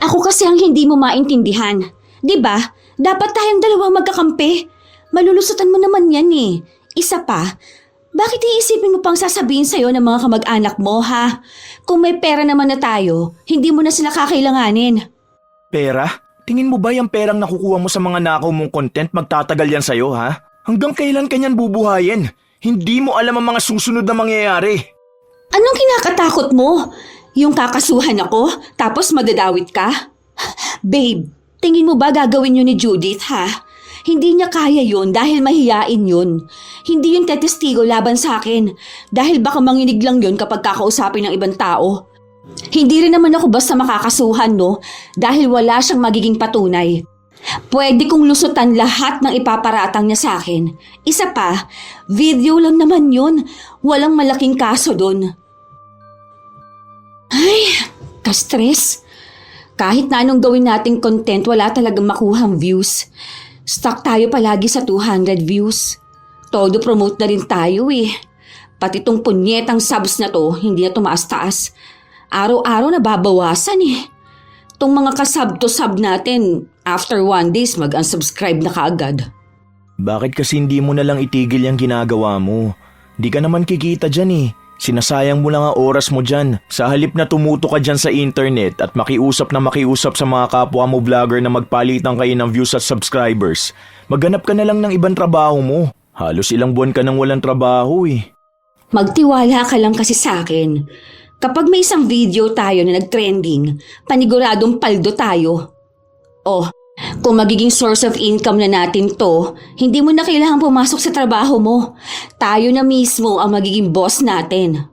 Ako kasi ang hindi mo maintindihan. 'Di ba? Dapat tayong dalawang magkakampi. Malulusutan mo naman yan eh. Isa pa, bakit iisipin mo pang sasabihin sa'yo ng mga kamag-anak mo, ha? Kung may pera naman na tayo, hindi mo na sila kakailanganin. Pera? Tingin mo ba yung perang nakukuha mo sa mga nakaw mong content magtatagal yan sa'yo, ha? Hanggang kailan kanyan bubuhayin? Hindi mo alam ang mga susunod na mangyayari. Anong kinakatakot mo? Yung kakasuhan ako, tapos madadawit ka? Babe, tingin mo ba gagawin yun ni Judith, ha? Hindi niya kaya yun dahil mahiyain yun. Hindi yun tetestigo laban sa akin dahil baka manginig lang yun kapag kakausapin ng ibang tao. Hindi rin naman ako basta makakasuhan, no? Dahil wala siyang magiging patunay. Pwede kong lusutan lahat ng ipaparatang niya sa akin. Isa pa, video lang naman yun. Walang malaking kaso dun. Ay, ka-stress. Kahit na anong gawin nating content, wala talagang makuhang views. Stuck tayo palagi sa 200 views. Todo promote na rin tayo eh. Pati tong punyetang subs na to, hindi na tumaas-taas. Araw-araw nababawasan eh. Tong mga kasub to sub natin, after 1 days mag-unsubscribe na kaagad. Bakit kasi hindi mo na lang itigil yung ginagawa mo? Di ka naman kikita dyan eh. Sinasayang mo lang ang oras mo dyan. Sa halip na tumuto ka dyan sa internet at makiusap sa mga kapwa mo vlogger na magpalitan kayo ng views at subscribers, maghanap ka na lang ng ibang trabaho mo. Halos ilang buwan ka nang walang trabaho eh. Magtiwala ka lang kasi sa akin. Kapag may isang video tayo na nag-trending, paniguradong paldo tayo. Oh, kung magiging source of income na natin to, hindi mo na kailangan pumasok sa trabaho mo. Tayo na mismo ang magiging boss natin.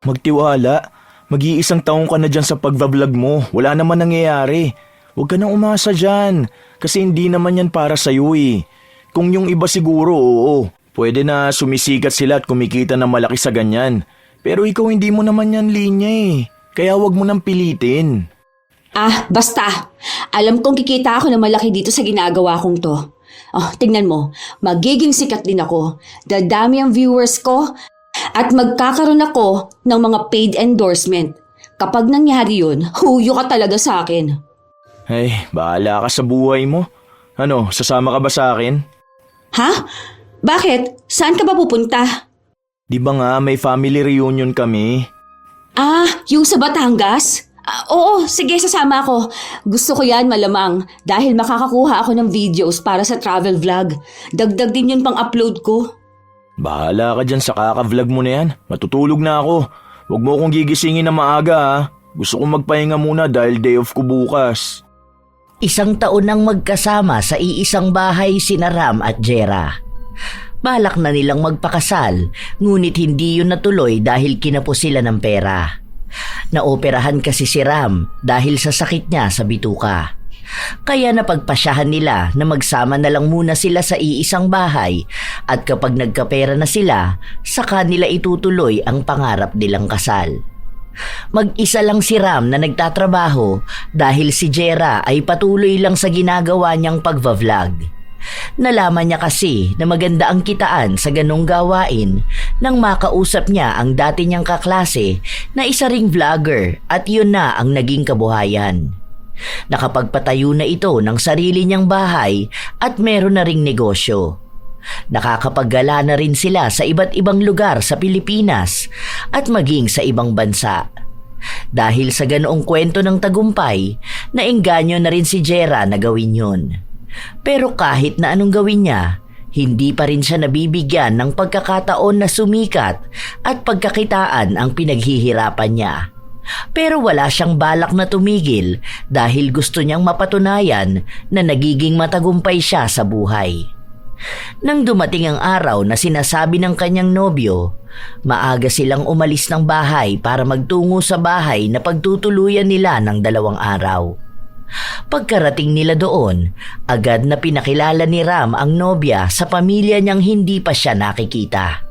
Magtiwala. Mag-iisang taong ka na dyan sa pagbablog mo. Wala naman nangyayari. Huwag ka nang umasa dyan. Kasi hindi naman yan para sa'yo eh. Kung yung iba siguro, oo. Pwede na sumisikat sila at kumikita na malaki sa ganyan. Pero ikaw hindi mo naman yan linya eh. Kaya huwag mo nang pilitin. Ah, basta. Alam kong kikita ako na malaki dito sa ginagawa kong to. Oh, tingnan mo. Magiging sikat din ako. Dadami ang viewers ko at magkakaroon ako ng mga paid endorsement. Kapag nangyari yun, huyo ka talaga sa akin. Ay, bahala ka sa buhay mo. Ano, sasama ka ba sa akin? Ha? Bakit? Saan ka ba pupunta? Di ba nga may family reunion kami? Ah, yung sa Batangas? Oo, sige, sasama ako. Gusto ko yan malamang dahil makakakuha ako ng videos para sa travel vlog. Dagdag din yun pang upload ko. Bahala ka dyan sa kaka-vlog mo na yan. Matutulog na ako. Huwag mo akong gigisingin na maaga ha. Gusto kong magpahinga muna dahil day off ko bukas. 1 taon nang magkasama sa iisang bahay sina Ram at Jera. Balak na nilang magpakasal, ngunit hindi yun natuloy dahil kinapos sila ng pera. Naoperahan kasi si Ram dahil sa sakit niya sa bituka. Kaya napagpasyahan nila na magsama na lang muna sila sa iisang bahay at kapag nagkapera na sila, saka nila itutuloy ang pangarap nilang kasal. Mag-isa lang si Ram na nagtatrabaho dahil si Jera ay patuloy lang sa ginagawa niyang pagva-vlog. Nalaman niya kasi na maganda ang kitaan sa ganong gawain nang makausap niya ang dati niyang kaklase na isa ring vlogger at yun na ang naging kabuhayan. Nakapagpatayo na ito ng sarili niyang bahay at meron na ring negosyo. Nakakapaggala na rin sila sa iba't ibang lugar sa Pilipinas at maging sa ibang bansa. Dahil sa ganoong kwento ng tagumpay, naengganyo na rin si Jera na gawin yun. Pero kahit na anong gawin niya, hindi pa rin siya nabibigyan ng pagkakataon na sumikat at pagkakitaan ang pinaghihirapan niya. Pero wala siyang balak na tumigil dahil gusto niyang mapatunayan na nagiging matagumpay siya sa buhay. Nang dumating ang araw na sinasabi ng kanyang nobyo, maaga silang umalis ng bahay para magtungo sa bahay na pagtutuluyan nila ng 2 araw. Pagkarating nila doon, agad na pinakilala ni Ram ang nobya sa pamilya niyang hindi pa siya nakikita.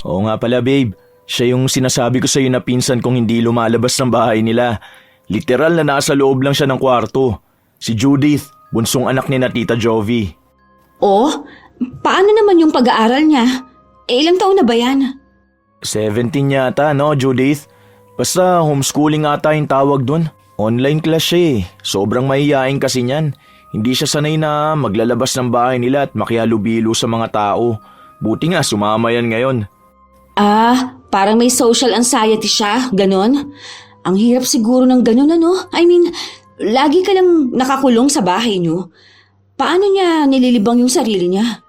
Oo nga pala babe, siya yung sinasabi ko sa'yo na pinsan kong hindi lumalabas ng bahay nila. Literal na nasa loob lang siya ng kwarto. Si Judith, bunsong anak ni na Tita Jovi. Oh, paano naman yung pag-aaral niya? Ilang taon na ba yan? 17 yata no Judith? Basta homeschooling ata yung tawag dun. Online class siya eh. Sobrang mahihain kasi niyan. Hindi siya sanay na maglalabas ng bahay nila at makihalubilo sa mga tao. Buti nga sumama yan ngayon. Ah, parang may social anxiety siya, ganon? Ang hirap siguro ng ganon ano? I mean, lagi ka lang nakakulong sa bahay niyo. Paano niya nililibang yung sarili niya?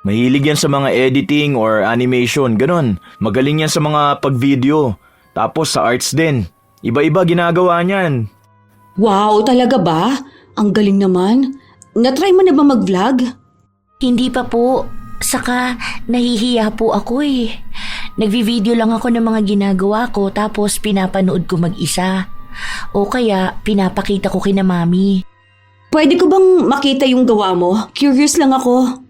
Mahilig yan sa mga editing or animation, ganon. Magaling yan sa mga pag-video. Tapos sa arts din. Iba-iba ginagawa niyan. Wow, talaga ba? Ang galing naman. Natry mo na ba mag-vlog? Hindi pa po. Saka nahihiya po ako eh. Nagvi-video lang ako ng mga ginagawa ko tapos pinapanood ko mag-isa. O kaya pinapakita ko kina mami. Pwede ko bang makita yung gawa mo? Curious lang ako.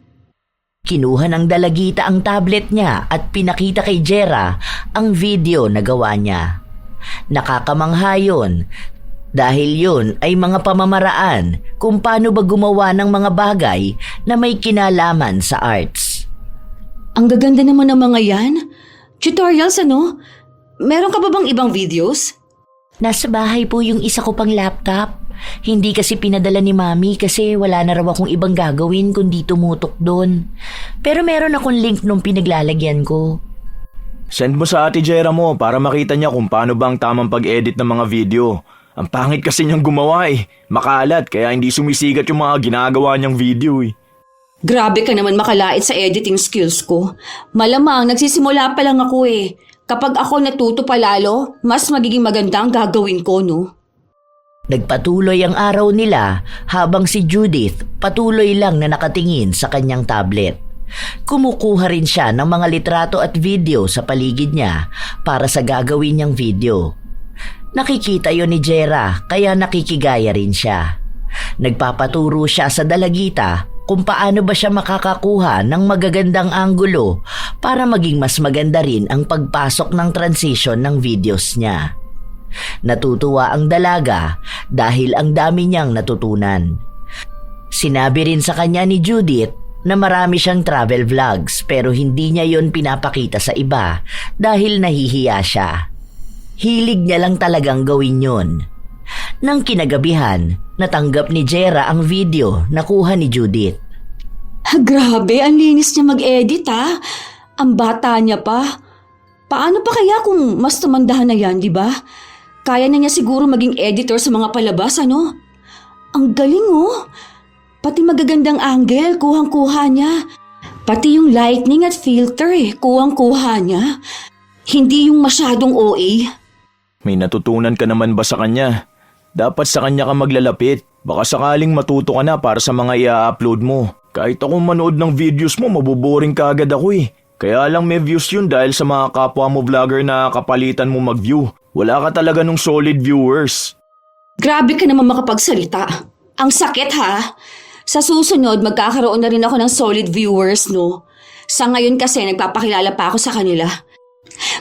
Kinuha ng dalagita ang tablet niya at pinakita kay Jera ang video na gawa niya. Nakakamangha yun dahil yun ay mga pamamaraan kung paano ba gumawa ng mga bagay na may kinalaman sa arts. Ang gaganda naman ng mga yan. Tutorials ano? Meron ka ba bang ibang videos? Nasa bahay po yung isa ko pang laptop. Hindi kasi pinadala ni mami kasi wala na raw akong ibang gagawin kundi tumutok doon. Pero meron akong link nung pinaglalagyan ko. Send mo sa ate Jera mo para makita niya kung paano ba ang tamang pag-edit ng mga video. Ang pangit kasi niyang gumawa eh. Makalat kaya hindi sumisigat yung mga ginagawa niyang video eh. Grabe ka naman makalait sa editing skills ko. Malamang nagsisimula pa lang ako eh. Kapag ako natuto pa lalo, mas magiging maganda ang gagawin ko, no? Nagpatuloy ang araw nila habang si Judith patuloy lang na nakatingin sa kanyang tablet. Kumukuha rin siya ng mga litrato at video sa paligid niya para sa gagawin niyang video. Nakikita yon ni Jera kaya nakikigaya rin siya. Nagpapaturo siya sa dalagita kung paano ba siya makakakuha ng magagandang anggulo para maging mas maganda rin ang pagpasok ng transition ng videos niya. Natutuwa ang dalaga dahil ang dami niyang natutunan. Sinabi rin sa kanya ni Judith na marami siyang travel vlogs pero hindi niya yon pinapakita sa iba dahil nahihiya siya. Hilig niya lang talagang gawin yon. Nang kinagabihan, natanggap ni Jera ang video na kuha ni Judith. Grabe, ang linis niya mag-edit ha. Ang bata niya pa. Paano pa kaya kung mas tumandahan na yan, di ba? Kaya na niya siguro maging editor sa mga palabas, ano? Ang galing oh. Pati magagandang angle, kuhang-kuha niya. Pati yung lightning at filter kuhang-kuha niya. Hindi yung masyadong OA. May natutunan ka naman ba sa kanya? Dapat sa kanya ka maglalapit. Baka sakaling matuto ka na para sa mga i-upload mo. Kahit ako manood ng videos mo, mabuboring ka agad ako eh. Kaya lang may views yun dahil sa mga kapwa mo vlogger na kapalitan mo mag-view. Wala ka talaga nung solid viewers. Grabe ka naman makapagsalita. Ang sakit ha. Sa susunod, magkakaroon na rin ako ng solid viewers, no? Sa ngayon kasi, nagpapakilala pa ako sa kanila.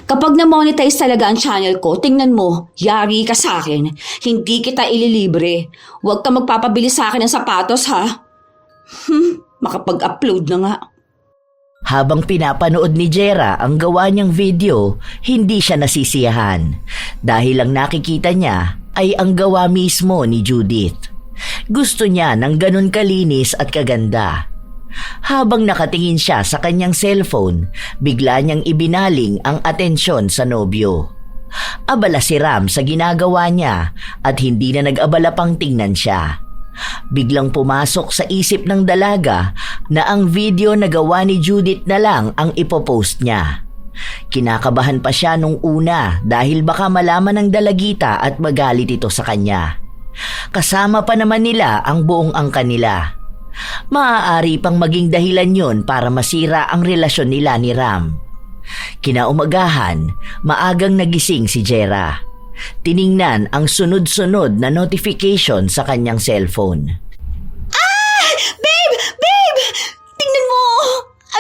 Kapag na-monetize talaga ang channel ko, tingnan mo, yari ka sa akin. Hindi kita ililibre. Huwag ka magpapabili sa akin ng sapatos, ha? Makapag-upload na nga. Habang pinapanood ni Jera ang gawa niyang video, hindi siya nasisiyahan dahil ang nakikita niya ay ang gawa mismo ni Judith. Gusto niya ng ganun kalinis at kaganda. Habang nakatingin siya sa kanyang cellphone, bigla niyang ibinaling ang atensyon sa nobyo. Abala si Ram sa ginagawa niya at hindi na nag-abala pang tingnan siya. Biglang pumasok sa isip ng dalaga na ang video na gawa ni Judith na lang ang ipopost niya. Kinakabahan pa siya nung una dahil baka malaman ng dalagita at magalit ito sa kanya. Kasama pa naman nila ang buong angka nila. Maaari pang maging dahilan yon para masira ang relasyon nila ni Ram. Kinaumagahan, maagang nagising si Jera. Tiningnan ang sunod-sunod na notification sa kanyang cellphone. Babe! Babe! Tingnan mo!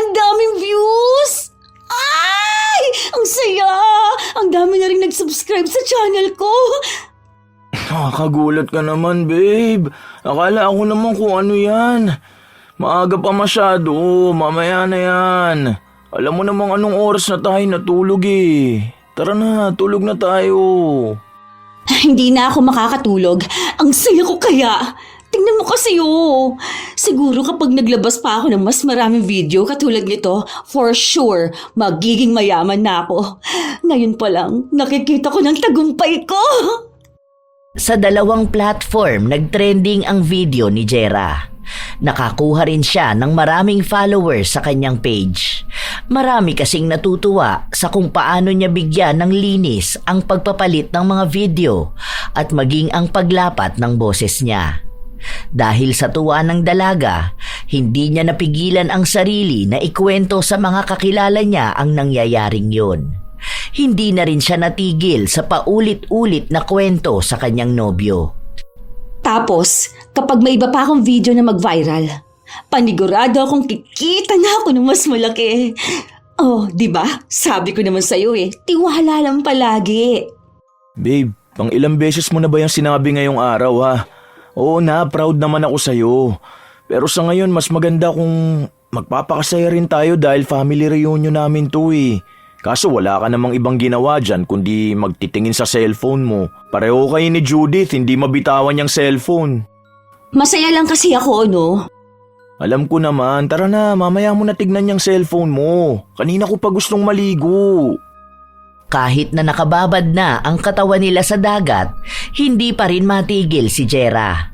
Ang daming views! Ay! Ang saya! Ang dami na rin nag-subscribe sa channel ko. Nakakagulat ka naman, babe. Akala ko naman kung ano yan. Maaga pa masyado, mamaya na yan. Alam mo namang anong oras na tayo natulog eh. Tara na, tulog na tayo. Hindi na ako makakatulog. Ang saya ko kaya. Tingnan mo kasi Siguro kapag naglabas pa ako ng mas maraming video katulad nito, for sure, magiging mayaman na ako. Ngayon pa lang, nakikita ko ng tagumpay ko. Sa dalawang platform, nagtrending ang video ni Jera. Nakakuha rin siya ng maraming followers sa kanyang page. Marami kasing natutuwa sa kung paano niya bigyan ng linis ang pagpapalit ng mga video at maging ang paglapat ng boses niya. Dahil sa tuwa ng dalaga, hindi niya napigilan ang sarili na ikwento sa mga kakilala niya ang nangyayaring yun. Hindi na rin siya natigil sa paulit-ulit na kwento sa kanyang nobyo. Tapos, kapag may iba pa akong video na mag-viral, panigurado akong kikita na ako ng mas malaki. Oh, di ba? Sabi ko naman sa'yo tiwala lang palagi. Babe, pang ilang beses mo na ba yung sinabi ngayong araw ha? Oo na, proud naman ako sa'yo. Pero sa ngayon, mas maganda kung magpapakasaya rin tayo dahil family reunion namin to Kaso wala ka namang ibang ginawa dyan kundi magtitingin sa cellphone mo. Pareho kayo ni Judith, hindi mabitawan yung cellphone. Masaya lang kasi ako, no? Alam ko naman, tara na, mamaya mo na tignan yung cellphone mo. Kanina ko pa gustong maligo. Kahit na nakababad na ang katawan nila sa dagat, hindi pa rin matigil si Jera.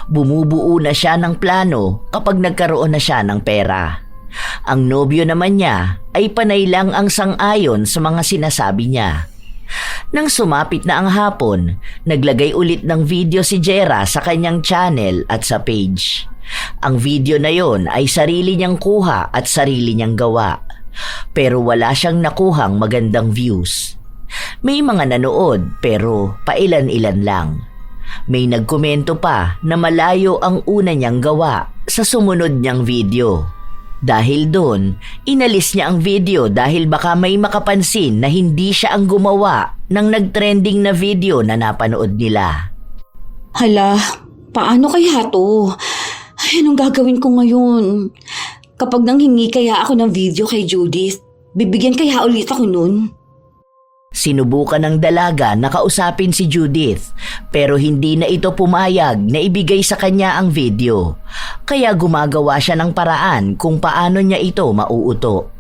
Bumubuo na siya ng plano kapag nagkaroon na siya ng pera. Ang nobyo naman niya ay panay lang ang sang-ayon sa mga sinasabi niya. Nang sumapit na ang hapon, naglagay ulit ng video si Jera sa kanyang channel at sa page. Ang video na yon ay sarili niyang kuha at sarili niyang gawa. Pero wala siyang nakuhang magandang views. May mga nanood pero pailan-ilan lang. May nagkomento pa na malayo ang una niyang gawa sa sumunod niyang video. Dahil doon, inalis niya ang video dahil baka may makapansin na hindi siya ang gumawa ng nagtrending na video na napanood nila. Hala, paano kaya to? Ay, anong gagawin ko ngayon? Kapag nanghingi kaya ako ng video kay Judith, bibigyan kaya ulit ako nun? Sinubukan ng dalaga na kausapin si Judith pero hindi na ito pumayag na ibigay sa kanya ang video. Kaya gumagawa siya ng paraan kung paano niya ito mauuto.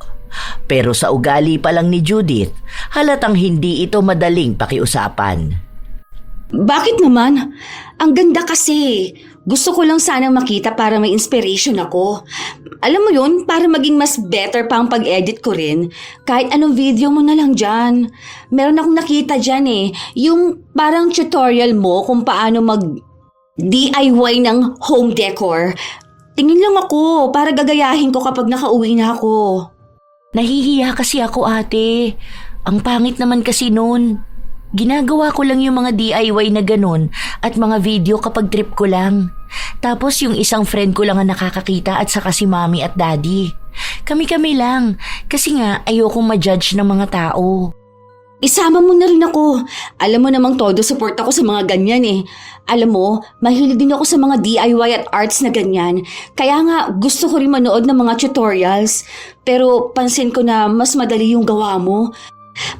Pero sa ugali pa lang ni Judith, halatang hindi ito madaling pakiusapan. Bakit naman? Ang ganda kasi. Gusto ko lang sanang makita para may inspiration ako. Alam mo yun, para maging mas better pa ang pag-edit ko rin. Kahit anong video mo na lang dyan. Meron akong nakita dyan yung parang tutorial mo kung paano mag-DIY ng home decor. Tingin lang ako para gagayahin ko kapag nakauwi na ako. Nahihiya kasi ako, ate. Ang pangit naman kasi nun. Ginagawa ko lang yung mga DIY na ganun at mga video kapag trip ko lang. Tapos yung isang friend ko lang ang nakakakita at saka si mommy at daddy. Kami-kami lang kasi nga ayokong ma-judge ng mga tao. Isama mo na rin ako. Alam mo namang todo support ako sa mga ganyan Alam mo, mahilig din ako sa mga DIY at arts na ganyan. Kaya nga gusto ko rin manood ng mga tutorials. Pero pansin ko na mas madali yung gawa mo.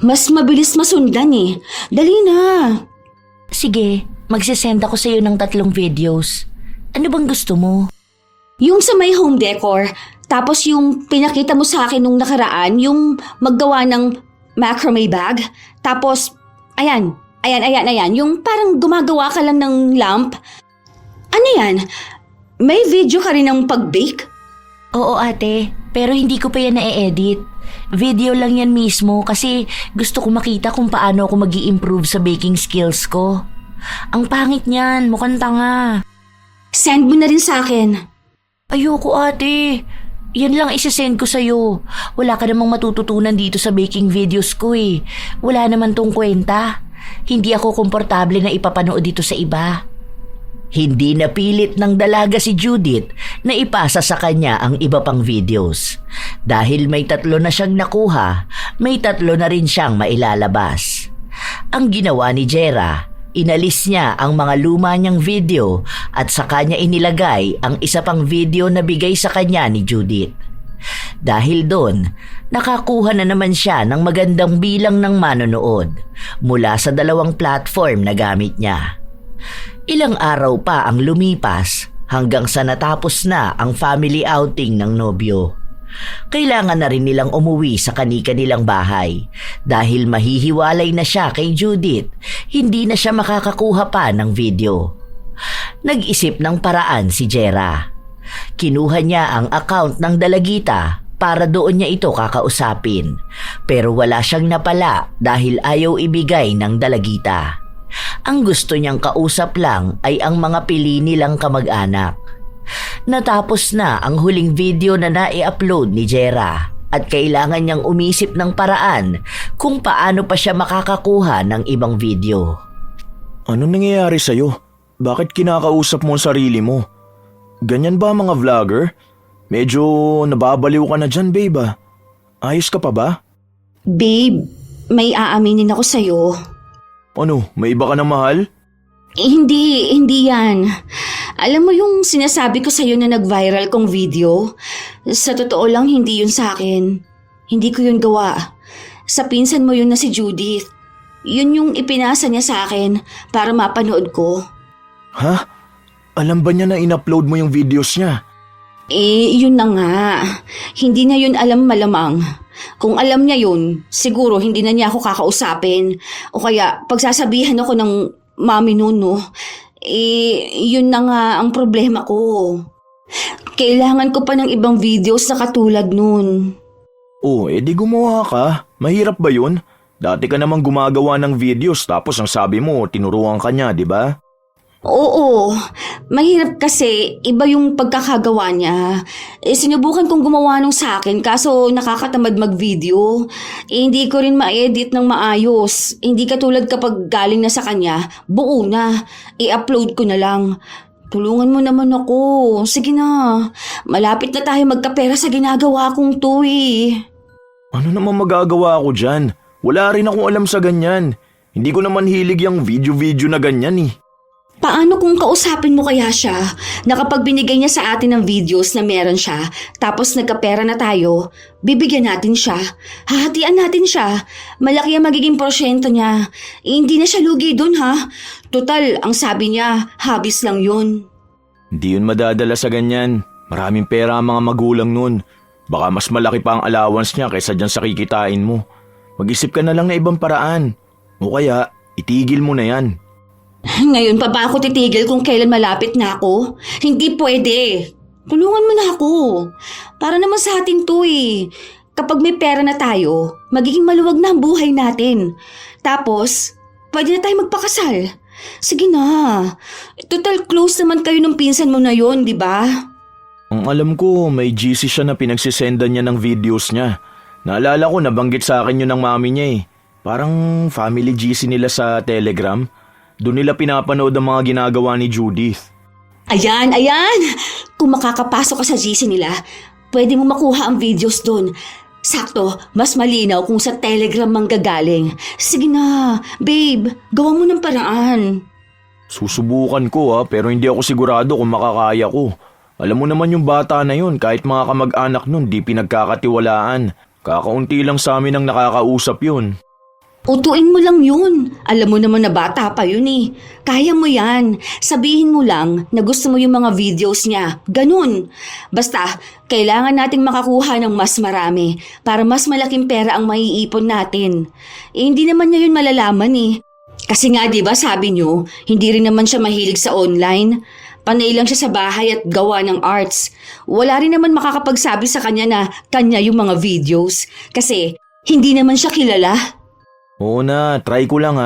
Mas mabilis masundan Dali na. Sige, magsisend ako sa'yo ng 3 videos. Ano bang gusto mo? Yung sa may home decor, tapos yung pinakita mo sa akin nung nakaraan, yung maggawa ng macrame bag. Tapos, ayan, yung parang gumagawa ka lang ng lamp. Ano yan? May video ka rin ng pag-bake? Oo ate, pero hindi ko pa yan na-edit. Video lang yan mismo kasi gusto ko makita kung paano ako mag-i-improve sa baking skills ko. Ang pangit niyan, mukhang tanga. Send mo na rin sa akin. Ayoko ate. Yan lang isasend ko sa'yo. Wala ka namang matututunan dito sa baking videos ko Wala naman tong kwenta. Hindi ako komportable na ipapanood dito sa iba. Hindi napilit ng dalaga si Judith na ipasa sa kanya ang iba pang videos. Dahil may 3 na siyang nakuha, may 3 na rin siyang mailalabas. Ang ginawa ni Jera, inalis niya ang mga luma niyang video at sa kanya inilagay ang isa pang video na bigay sa kanya ni Judith. Dahil doon, nakakuha na naman siya ng magandang bilang ng manonood mula sa 2 platform na gamit niya. Ilang araw pa ang lumipas hanggang sa natapos na ang family outing ng nobyo. Kailangan na rin nilang umuwi sa kani-kanilang bahay dahil mahihiwalay na siya kay Judith, hindi na siya makakakuha pa ng video. Nag-isip ng paraan si Jera. Kinuha niya ang account ng dalagita para doon niya ito kakausapin, pero wala siyang napala dahil ayaw ibigay ng dalagita. Ang gusto niyang kausap lang ay ang mga pili nilang kamag-anak. Natapos na ang huling video na nai-upload ni Jera at kailangan niyang umisip ng paraan kung paano pa siya makakakuha ng ibang video. Ano nangyayari sa'yo? Bakit kinakausap mo ang sarili mo? Ganyan ba mga vlogger? Medyo nababaliw ka na dyan, babe ah. Ayos ka pa ba? Babe, may aaminin ako sa'yo. Ano, may iba ka na mahal? Hindi yan. Alam mo yung sinasabi ko sa'yo na nag-viral kong video? Sa totoo lang, hindi yun sa akin. Hindi ko yun gawa. Sa pinsan mo yun na si Judith. Yun yung ipinasa niya sa akin para mapanood ko. Ha? Alam ba niya na in-upload mo yung videos niya? Yun na nga. Hindi niya yun alam malamang. Kung alam niya yun, siguro hindi na niya ako kakausapin. O kaya pagsasabihan ako ng mami nun, no? Yun na nga ang problema ko. Kailangan ko pa ng ibang videos na katulad nun. Oh, edi gumawa ka. Mahirap ba yun? Dati ka namang gumagawa ng videos tapos ang sabi mo, tinuruan ka niya, di ba? Oo, mahirap kasi iba yung pagkakagawa niya. Sinubukan kong gumawa nung sa akin kaso nakakatamad mag-video. Hindi ko rin ma-edit ng maayos. Hindi katulad kapag galing na sa kanya, buo na. I-upload ko na lang. Tulungan mo naman ako. Sige na, malapit na tayo magkapera sa ginagawa kong to eh. Ano naman magagawa ko dyan? Wala rin akong alam sa ganyan. Hindi ko naman hilig yung video-video na ganyan eh. Paano kung kausapin mo kaya siya na kapag binigay niya sa atin ng videos na meron siya, tapos nagkapera na tayo, bibigyan natin siya, hahatian natin siya, malaki ang magiging porsyento niya. Hindi na siya lugi dun ha. Total, ang sabi niya, habis lang yun. Hindi yun madadala sa ganyan. Maraming pera ang mga magulang nun. Baka mas malaki pa ang allowance niya kaysa dyan sa kikitain mo. Mag-isip ka na lang na ibang paraan. O kaya, itigil mo na yan. Ngayon pa ba ako titigil kung kailan malapit na ako? Hindi pwede. Tulungan mo na ako. Para naman sa atin to eh. Kapag may pera na tayo, magiging maluwag na ang buhay natin. Tapos, pwede na tayo magpakasal. Sige na. Total close naman kayo ng pinsan mo na yon, di ba? Ang alam ko, may GC siya na pinagsisendan niya ng videos niya. Naalala ko, nabanggit sa akin yun ng mami niya eh. Parang family GC nila sa Telegram. Doon nila pinapanood ang mga ginagawa ni Judith. Ayan! Kung makakapasok ka sa GC nila, pwede mo makuha ang videos doon. Sakto, mas malinaw kung sa Telegram manggagaling. Sige na, babe, gawa mo ng paraan. Susubukan ko pero hindi ako sigurado kung makakaya ko. Alam mo naman yung bata na yun, kahit mga kamag-anak nun, di pinagkakatiwalaan. Kakaunti lang sa amin ang nakakausap yun. Utuin mo lang yun. Alam mo naman na bata pa yun eh. Kaya mo yan. Sabihin mo lang na gusto mo yung mga videos niya. Ganun. Basta, kailangan nating makakuha ng mas marami para mas malaking pera ang maiipon natin. Hindi naman niya yun malalaman eh. Kasi nga diba sabi niyo, hindi rin naman siya mahilig sa online. Panay lang siya sa bahay at gawa ng arts. Wala rin naman makakapagsabi sa kanya na kanya yung mga videos. Kasi hindi naman siya kilala. Oo na, try ko lang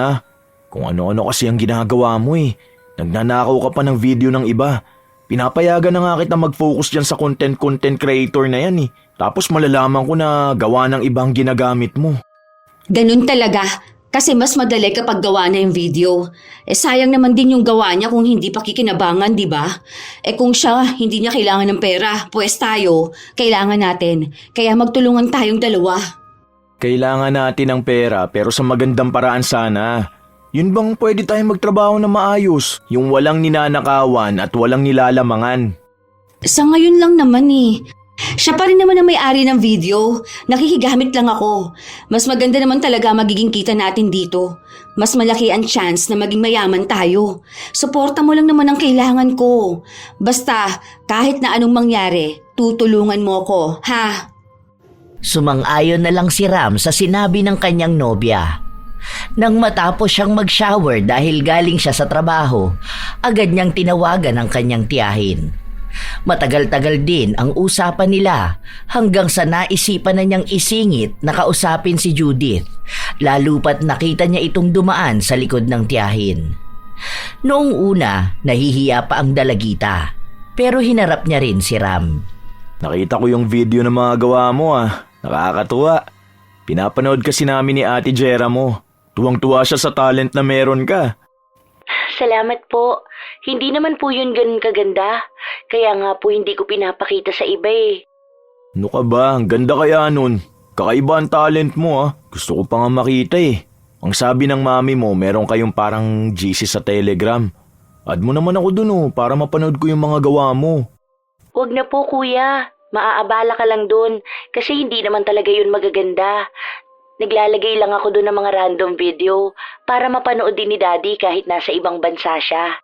Kung ano-ano kasi ang ginagawa mo eh. Nagnanakaw ka pa ng video ng iba. Pinapayagan na nga kita mag-focus dyan sa content creator na yan eh. Tapos malalaman ko na gawa ng ibang ginagamit mo. Ganun talaga. Kasi mas madali kapag gawa na yung video. Sayang naman din yung gawa niya kung hindi pa kikinabangan, di ba? Kung siya hindi niya kailangan ng pera, pues tayo, kailangan natin. Kaya magtulungan tayong dalawa. Kailangan natin ng pera pero sa magandang paraan sana. Yun bang pwede tayong magtrabaho na maayos? Yung walang ninanakawan at walang nilalamangan. Sa ngayon lang naman eh. Siya pa rin naman ang may-ari ng video. Nakikigamit lang ako. Mas maganda naman talaga magiging kita natin dito. Mas malaki ang chance na maging mayaman tayo. Suporta mo lang naman ang kailangan ko. Basta, kahit na anong mangyari, tutulungan mo ko, ha? Sumang-ayon na lang si Ram sa sinabi ng kanyang nobya. Nang matapos siyang mag-shower dahil galing siya sa trabaho, agad niyang tinawagan ang kanyang tiyahin. Matagal-tagal din ang usapan nila hanggang sa naisipan na niyang isingit na kausapin si Judith, lalo pat nakita niya itong dumaan sa likod ng tiyahin. Noong una, nahihiya pa ang dalagita, pero hinarap niya rin si Ram. Nakita ko yung video na mga gawa mo Nakakatuwa. Pinapanood kasi namin ni Ate Jera mo. Tuwang-tuwa siya sa talent na meron ka. Salamat po. Hindi naman po yun ganun kaganda. Kaya nga po hindi ko pinapakita sa iba eh. Ano ka ba? Ang ganda kaya nun. Kakaiba ang talent mo Gusto ko pa nga makita Ang sabi ng mami mo, meron kayong parang GC sa Telegram. Add mo naman ako dun para mapanood ko yung mga gawa mo. Wag na po kuya. Maaabala ka lang dun. Kasi hindi naman talaga yun magaganda. Naglalagay lang ako doon ng mga random video para mapanood din ni Daddy kahit nasa ibang bansa siya.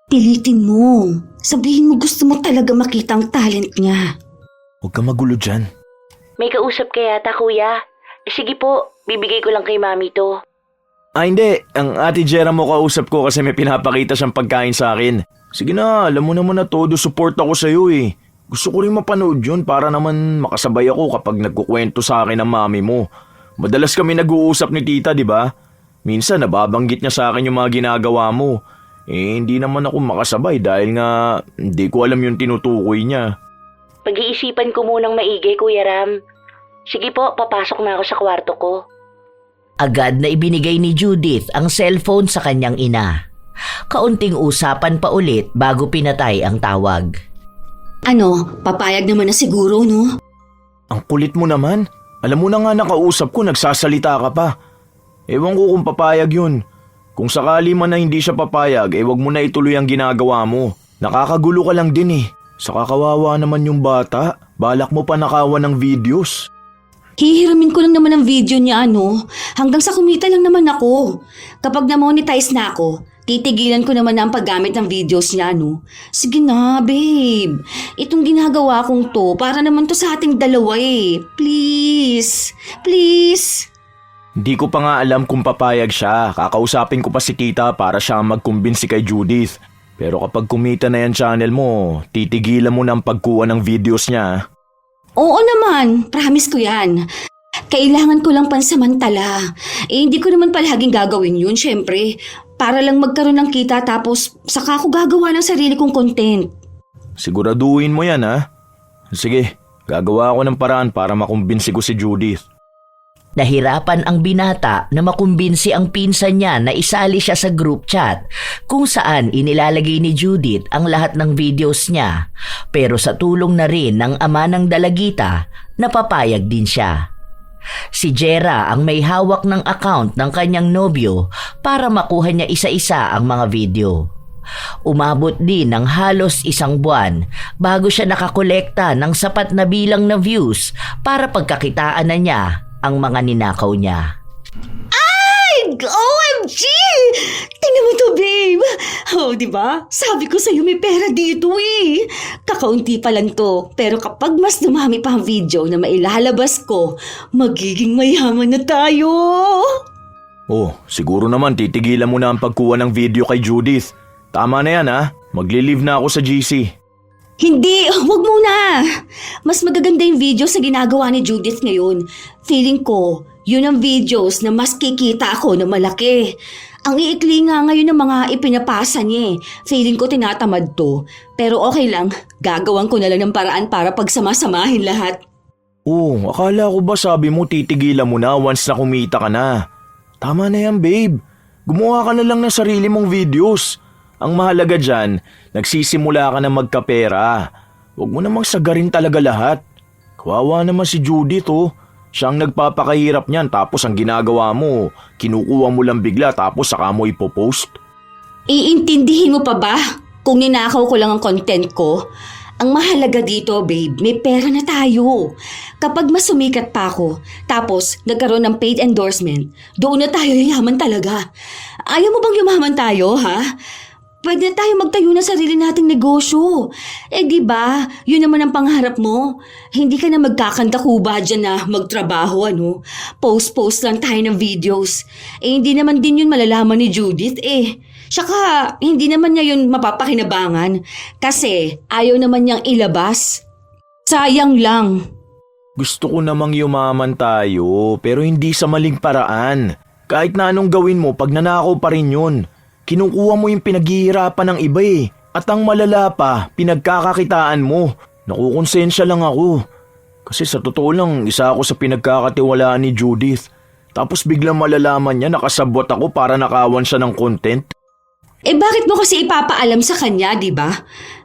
Pilitin mo. Sabihin mo gusto mo talaga makita ang talent niya. Huwag ka magulo dyan. May kausap ka yata kuya. Sige po, bibigay ko lang kay mami to. Hindi. Ang Ate Jera mo kausap ko kasi may pinapakita siyang pagkain sa akin. Sige na, alam mo naman na todo support ako sa'yo Gusto ko rin mapanood yun para naman makasabay ako kapag nagkukwento sa akin ang mami mo. Madalas kami nag-uusap ni tita, di ba? Minsan nababanggit niya sa akin yung mga ginagawa mo. Hindi naman ako makasabay dahil nga hindi ko alam yung tinutukoy niya. Pag-iisipan ko munang maigi, Kuya Ram. Sige po, papasok na ako sa kwarto ko. Agad na ibinigay ni Judith ang cellphone sa kanyang ina. Kaunting usapan pa ulit bago pinatay ang tawag. Ano, papayag naman na siguro, no? Ang kulit mo naman. Alam mo na nga nakausap ko, nagsasalita ka pa. Ewan ko kung papayag yun. Kung sakali man na hindi siya papayag, wag mo na ituloy ang ginagawa mo. Nakakagulo ka lang din Saka kawawa naman yung bata. Balak mo pa nakawan ng videos. Hihiramin ko lang naman ang video niya, Hanggang sa kumita lang naman ako. Kapag na-monetize na ako, titigilan ko naman na ang paggamit ng videos niya, Sige na, babe. Itong ginagawa kong to, para naman to sa ating dalawa Please. Please. Hindi ko pa nga alam kung papayag siya. Kakausapin ko pa si tita para siya magkumbinsi kay Judith. Pero kapag kumita na yan channel mo, titigilan mo na ang pagkuha ng videos niya. Oo naman, promise ko yan. Kailangan ko lang pansamantala. Hindi ko naman palaging gagawin yun, syempre. Para lang magkaroon ng kita tapos saka ako gagawa ng sarili kong content. Siguraduhin mo yan, Sige, gagawa ako ng paraan para makumbinsi ko si Judith. Nahirapan ang binata na makumbinsi ang pinsan niya na isali siya sa group chat kung saan inilalagay ni Judith ang lahat ng videos niya. Pero sa tulong na rin ng ama ng dalagita, napapayag din siya. Si Jera ang may hawak ng account ng kanyang nobyo para makuha niya isa-isa ang mga video. Umabot din ng halos 1 buwan bago siya nakakolekta ng sapat na bilang na views para pagkakitaan na niya ang mga ninakaw niya. Ay! OMG! Tingnan mo to, babe! Diba? Sabi ko sa'yo may pera dito Kakaunti pa lang to, pero kapag mas dumami pa ang video na mailalabas ko, magiging mayaman na tayo! Siguro naman titigilan mo na ang pagkuha ng video kay Judith. Tama na yan Magli-leave na ako sa GC. Hindi, wag muna. Mas magaganda yung videos na ginagawa ni Judith ngayon. Feeling ko, yun ang videos na mas kikita ako na malaki. Ang iikli nga ngayon ng mga ipinapasa niya Feeling ko tinatamad to. Pero okay lang, gagawan ko na lang ng paraan para pagsamasamahin lahat. Akala ko ba sabi mo titigilan mo na once na kumita ka na? Tama na yan, babe. Gumawa ka na lang ng sarili mong videos. Ang mahalaga dyan, nagsisimula ka na magkapera. Huwag mo namang sagarin talaga lahat. Kawawa naman si Judith Siya ang nagpapakahirap niyan tapos ang ginagawa mo, kinukuha mo lang bigla tapos saka mo ipopost. Iintindihin mo pa ba kung ninakaw ko lang ang content ko? Ang mahalaga dito, babe, may pera na tayo. Kapag mas sumikat pa ako, tapos nagkaroon ng paid endorsement, doon na tayo yayaman talaga. Ayaw mo bang yumaman tayo, ha? Pwede na tayo magtayo ng sarili nating negosyo. Di ba? Yun naman ang pangarap mo. Hindi ka na magkakanta-kuba dyan na magtrabaho, ano? Post-post lang tayo ng videos. Hindi naman din yun malalaman ni Judith, Tsaka, hindi naman niya yun mapapakinabangan. Kasi, ayaw naman niyang ilabas. Sayang lang. Gusto ko namang yumaman tayo, pero hindi sa maling paraan. Kahit na anong gawin mo, pag nanakaw pa rin yun. Kinukuha mo yung pinaghihirapan ng iba At ang malala pa, pinagkakakitaan mo. Nakukonsensya lang ako. Kasi sa totoo lang, isa ako sa pinagkakatiwalaan ni Judith. Tapos biglang malalaman niya nakasabot ako para nakawan siya ng content. Bakit mo kasi ipapaalam sa kanya, di ba?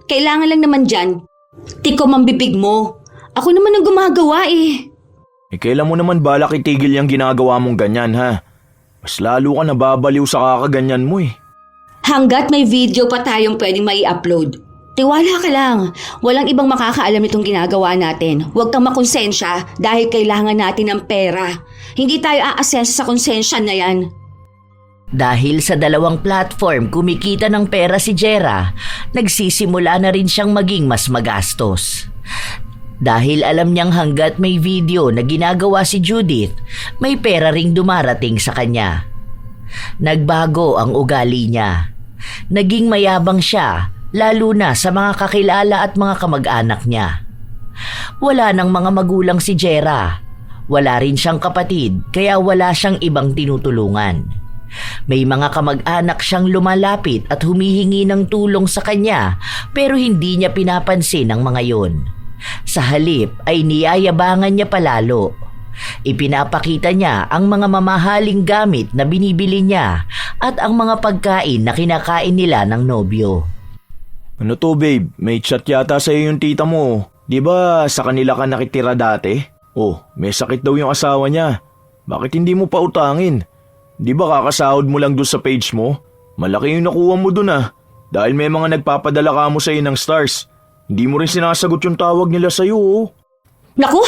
Kailangan lang naman dyan, tikom ang bibig mo. Ako naman ang gumagawa Kailan mo naman balak itigil yung ginagawa mong ganyan, ha? Mas lalo ka nababaliw sa kakaganyan mo Hanggat may video pa tayong pwedeng mai-upload. Tiwala ka lang. Walang ibang makakaalam nitong ginagawa natin. Huwag kang makonsensya dahil kailangan natin ng pera. Hindi tayo aasenso sa konsensya na yan. Dahil sa dalawang platform kumikita ng pera si Jera, nagsisimula na rin siyang maging mas magastos. Dahil alam niyang hanggat may video na ginagawa si Judith, may pera ring dumarating sa kanya. Nagbago ang ugali niya. Naging mayabang siya, lalo na sa mga kakilala at mga kamag-anak niya. Wala nang mga magulang si Jera. Wala rin siyang kapatid, kaya wala siyang ibang tinutulungan. May mga kamag-anak siyang lumalapit at humihingi ng tulong sa kanya, pero hindi niya pinapansin ang mga yon. Sa halip ay niyayabangan niya palalo. Ipinapakita niya ang mga mamahaling gamit na binibili niya at ang mga pagkain na kinakain nila ng nobyo. Ano to, babe? May chat yata sa'yo yung tita mo. Di ba sa kanila ka nakitira dati? May sakit daw yung asawa niya. Bakit hindi mo pa utangin? Di ba kakasahod mo lang doon sa page mo? Malaki yung nakuha mo doon Dahil may mga nagpapadala ka mo sa'yo ng stars. Hindi mo rin sinasagot yung tawag nila sa'yo Naku!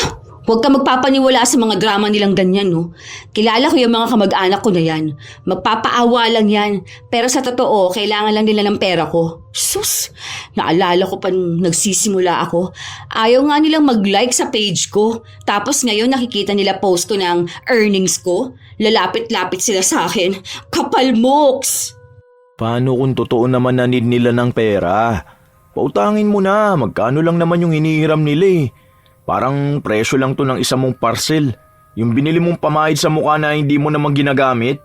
Huwag ka magpapaniwala sa mga drama nilang ganyan, no? Kilala ko yung mga kamag-anak ko na yan. Magpapaawa lang yan. Pero sa totoo, kailangan lang nila ng pera ko. Sus! Naalala ko pa nung nagsisimula ako. Ayaw nga nilang mag-like sa page ko. Tapos ngayon nakikita nila post ko ng earnings ko. Lalapit-lapit sila sa akin. Kapal moks! Paano kung totoo naman na need nila ng pera? Pautangin mo na. Magkano lang naman yung hinihiram nila Parang presyo lang to ng isa mong parcel. Yung binili mong pamahid sa mukha na hindi mo naman ginagamit.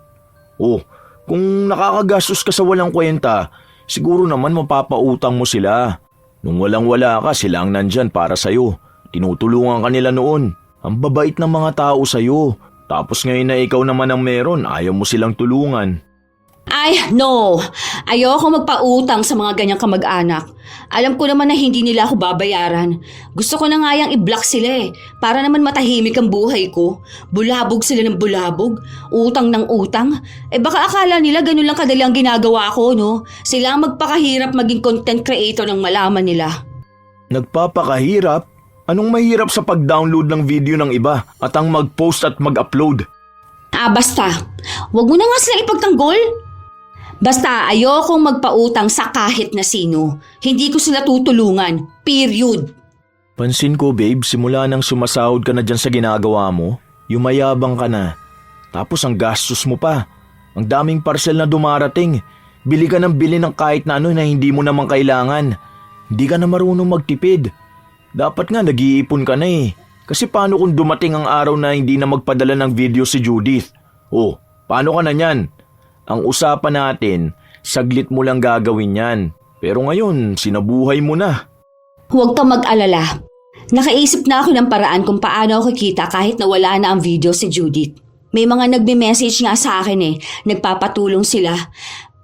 Kung nakakagastos ka sa walang kwenta, siguro naman mapapautang mo sila. Nung walang-wala ka, sila ang nandyan para sa'yo. Tinutulungan ka nila noon. Ang babait ng mga tao sa'yo. Tapos ngayon na ikaw naman ang meron, ayaw mo silang tulungan. Ay, no! Ayoko magpautang sa mga ganyang kamag-anak. Alam ko naman na hindi nila ako babayaran. Gusto ko na nga yang i-block sila para naman matahimik ang buhay ko. Bulabog sila ng bulabog, utang ng utang. Baka akala nila ganun lang kadali ang ginagawa ko, no? Sila ang magpakahirap maging content creator ng malaman nila. Nagpapakahirap? Anong mahirap sa pag-download ng video ng iba at ang mag-post at mag-upload? Basta. Huwag mo na nga silang ipagtanggol. Basta ayokong magpautang sa kahit na sino. Hindi ko sila tutulungan. Period. Pansin ko, babe, simula nang sumasahod ka na dyan sa ginagawa mo, yumayabang ka na. Tapos ang gastos mo pa. Ang daming parcel na dumarating. Bili ka ng bili ng kahit na ano na hindi mo naman kailangan. Hindi ka na marunong magtipid. Dapat nga nag-iipon ka na Kasi paano kung dumating ang araw na hindi na magpadala ng video si Judith? Paano ka na niyan? Ang usapan natin, saglit mo lang gagawin yan. Pero ngayon, sinabuhay mo na. Huwag kang mag-alala. Nakaisip na ako ng paraan kung paano ako kikita kahit na wala na ang video si Judith. May mga nagme-message nga sa akin Nagpapatulong sila.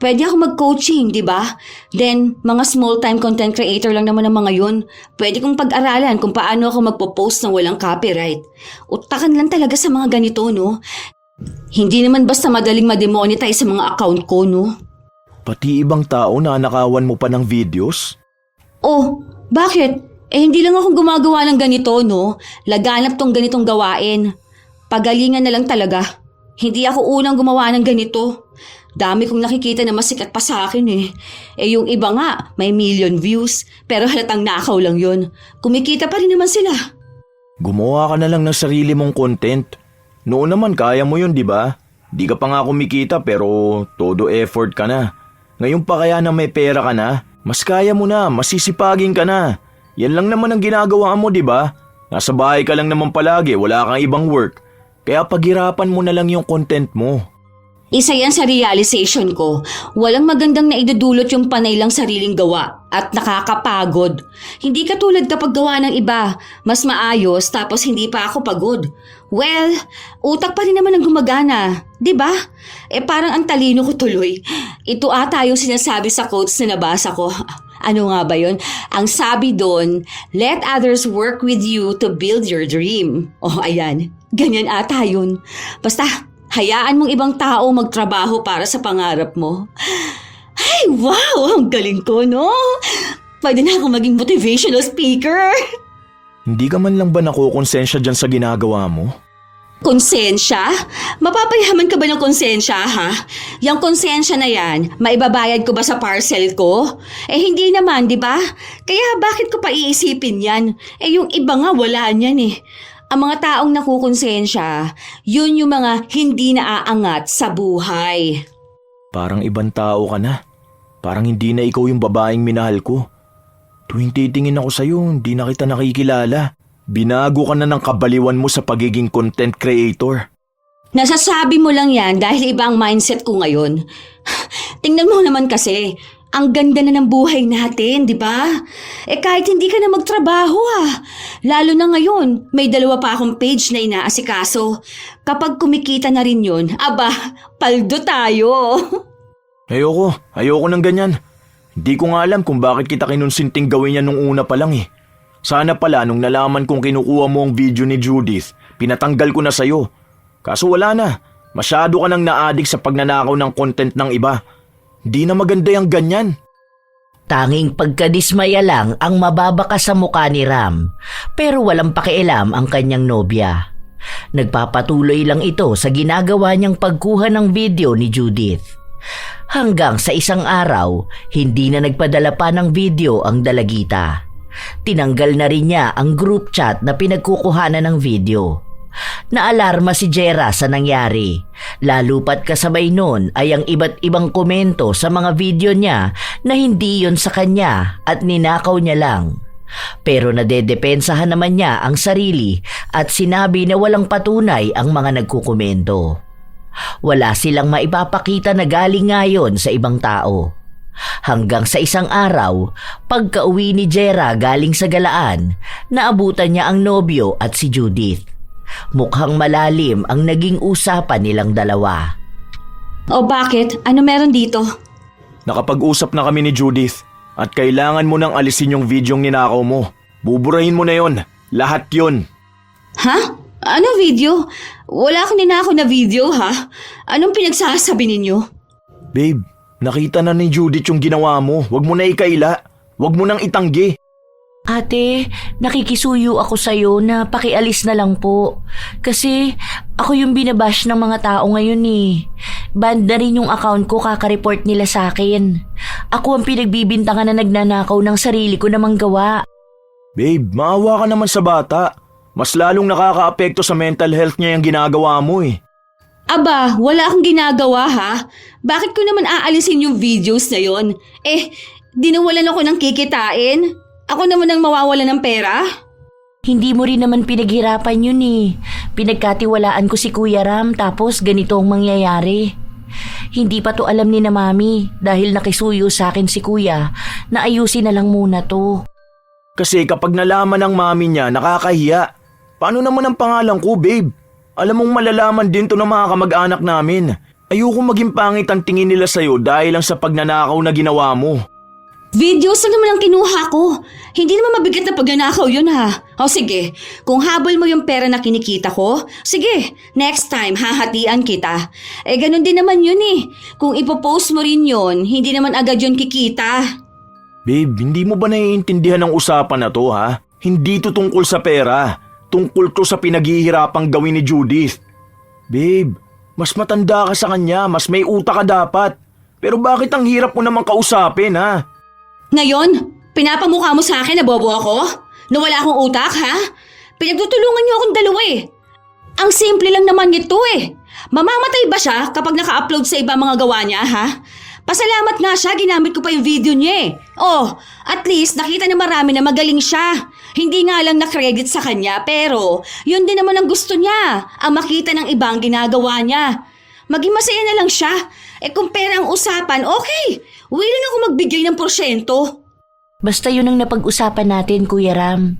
Pwede ako mag-coaching, di ba? Then, mga small-time content creator lang naman ang mga yun. Pwede kong pag-aralan kung paano ako magpo-post ng walang copyright. Utakan lang talaga sa mga ganito, no? Hindi naman basta madaling ma-demonetize sa mga account ko, no? Pati ibang tao na nakawan mo pa ng videos? Bakit? Hindi lang akong gumagawa ng ganito, no? Laganap tong ganitong gawain. Pagalingan na lang talaga. Hindi ako unang gumawa ng ganito. Dami kong nakikita na mas sikat pa sa akin eh. Yung iba nga, may million views. Pero halatang nakaw lang yun. Kumikita pa rin naman sila. Gumawa ka na lang ng sarili mong content. Noon naman kaya mo yun, di ba? Di ka pa nga kumikita pero todo effort ka na. Ngayon pa kaya na may pera ka na? Mas kaya mo na, masisipagin ka na. Yan lang naman ang ginagawa mo, di ba? Nasa bahay ka lang naman palagi, wala kang ibang work. Kaya paghirapan mo na lang yung content mo. Isa yan sa realization ko. Walang magandang naidudulot yung panay lang sariling gawa at nakakapagod. Hindi katulad kapag gawa ng iba, mas maayos tapos hindi pa ako pagod. Well, utak pa rin naman ang gumagana, di ba? Parang ang talino ko tuloy. Ito ata yung sinasabi sa quotes na nabasa ko. Ano nga ba yun? Ang sabi doon, let others work with you to build your dream. Oh, ayan. Ganyan ata yun. Basta, hayaan mong ibang tao magtrabaho para sa pangarap mo. Ay, wow! Ang galing ko, no? Pwede na ako maging motivational speaker. Hindi ka man lang ba nakukonsensya dyan sa ginagawa mo? Konsensya? Mapapayaman ka ba ng konsensya, ha? Yung konsensya na yan, maibabayad ko ba sa parcel ko? Hindi naman, di ba? Kaya bakit ko pa iisipin yan? Yung iba nga wala niyan eh. Ang mga taong nakukonsensya, yun yung mga hindi naaangat sa buhay. Parang ibang tao ka na. Parang hindi na ikaw yung babaeng minahal ko. Tuwing titingin ako sa'yo, hindi na kita nakikilala. Binago ka na ng kabaliwan mo sa pagiging content creator. Nasasabi mo lang yan dahil iba ang mindset ko ngayon. Tingnan mo naman kasi, ang ganda na ng buhay natin, di ba? Kahit hindi ka na magtrabaho Lalo na ngayon, may 2 pa akong page na inaasikaso. Kapag kumikita na rin yun, aba, paldo tayo. Ayoko ng ganyan. Hindi ko nga alam kung bakit kita kinonsinting gawin yan nung una pa lang eh. Sana pala nung nalaman kong kinukuha mo ang video ni Judith, pinatanggal ko na sa'yo. Kaso wala na. Masyado ka nang na-addict sa pagnanakaw ng content ng iba. Di na maganda yung ganyan. Tanging pagkadismaya lang ang mababaka sa mukha ni Ram, pero walang pakialam ang kanyang nobya. Nagpapatuloy lang ito sa ginagawa niyang pagkuha ng video ni Judith. Hanggang sa isang araw, hindi na nagpadala pa ng video ang dalagita. Tinanggal na rin niya ang group chat na pinagkukuhanan ng video. Naalarma si Jera sa nangyari. Lalo pat kasabay nun ay ang iba't ibang komento sa mga video niya na hindi yon sa kanya at ninakaw niya lang. Pero nadedepensahan naman niya ang sarili at sinabi na walang patunay ang mga nagkukomento. Wala silang maipapakita na galing ngayon sa ibang tao. Hanggang sa isang araw, pagka-uwi ni Jera galing sa galaan, naabutan niya ang nobyo at si Judith. Mukhang malalim ang naging usapan nilang dalawa. O bakit? Ano meron dito? Nakapag-usap na kami ni Judith at kailangan mo nang alisin yung videong ninakaw mo. Buburahin mo na yon. Lahat yon. Ha? Ano video? Wala akong ninakaw na video, ha? Anong pinagsasabi ninyo? Babe, nakita na ni Judith yung ginawa mo. Huwag mo na ikaila. Huwag mo nang itanggi. Ate, nakikisuyo ako sa'yo na pakialis na lang po. Kasi ako yung binabash ng mga tao ngayon eh. Banned na rin yung account ko kaka-report nila sa akin. Ako ang pinagbibintangan na nagnanakaw ng sarili ko namang gawa. Babe, maawa ka naman sa bata. Mas lalong nakakaapekto sa mental health niya yung ginagawa mo eh. Aba, wala akong ginagawa, ha? Bakit ko naman aalisin yung videos na yon? Dinawalan ako ng kikitain. Ako naman ang mawawala ng pera? Hindi mo rin naman pinaghirapan yun eh. Pinagkatiwalaan ko si Kuya Ram tapos ganito ang mangyayari. Hindi pa to alam ni na Mami dahil nakisuyo sa akin si Kuya na ayusin na lang muna to. Kasi kapag nalaman ng mami niya, nakakahiya. Paano naman ang pangalan ko, babe? Alam mong malalaman din to ng mga kamag-anak namin. Ayoko maging pangit ang tingin nila sa'yo dahil lang sa pagnanakaw na ginawa mo. Videos lang naman ang kinuha ko. Hindi naman mabigat na pagnanakaw yun, ha? O sige, kung habol mo yung pera na kinikita ko, sige, next time hahatian kita. Ganun din naman yun eh. Kung ipopost mo rin yun, hindi naman agad yun kikita. Babe, hindi mo ba naiintindihan ang usapan na to ha? Hindi to tungkol sa pera. Tungkol to sa pinaghihirapang gawin ni Judith. Babe, mas matanda ka sa kanya, mas may utak ka dapat. Pero bakit ang hirap mo naman kausapin ha? Ngayon, pinapamukha mo sa akin na bobo ako? Na wala akong utak, ha? Pinagtutulungan niyo akong dalawa eh. Ang simple lang naman nito eh. Mamamatay ba siya kapag naka-upload sa iba mga gawa niya, ha? Pasalamat nga siya, ginamit ko pa yung video niya eh. Oh, at least nakita na marami na magaling siya. Hindi nga lang na-credit sa kanya, pero yun din naman ang gusto niya. Ang makita ng ibang ginagawa niya. Maging masaya na lang siya. Eh kung pera ang usapan, okay. Willing ako magbigay ng porsyento. Basta yun ang napag-usapan natin, Kuya Ram.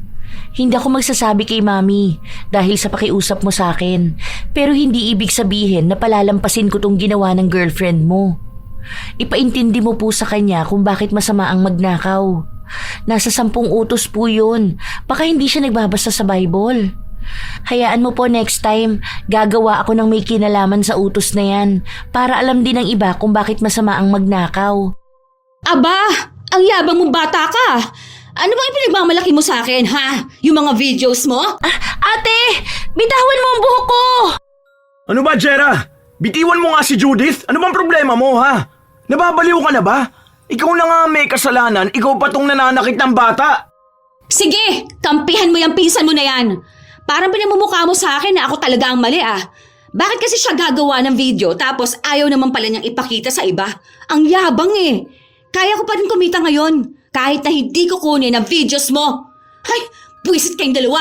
Hindi ako magsasabi kay Mami dahil sa pakiusap mo sa akin. Pero hindi ibig sabihin na palalampasin ko tong ginawa ng girlfriend mo. Ipaintindi mo po sa kanya kung bakit masama ang magnakaw. Nasa 10 utos po yun. Baka hindi siya nagbabasa sa Bible. Hayaan mo po next time, gagawa ako ng may kinalaman sa utos na yan para alam din ng iba kung bakit masama ang magnakaw. Aba, ang yabang mong bata ka. Ano bang ipinagmamalaki mo sa akin, ha? Yung mga videos mo? Ate, bitawan mo ang buhok ko! Ano ba, Jera? Bitiwan mo nga si Judith. Ano bang problema mo ha? Nababaliw ka na ba? Ikaw na nga may kasalanan, ikaw pa tong nananakit ng bata. Sige, kampihan mo yung pinsan mo na yan. Parang pinamumukha mo sa akin na ako talaga ang mali ah. Bakit kasi siya gagawa ng video tapos ayaw naman pala niyang ipakita sa iba? Ang yabang eh. Kaya ko pa rin kumita ngayon kahit na hindi ko kunin ang videos mo. Ay, buwisit kayong dalawa.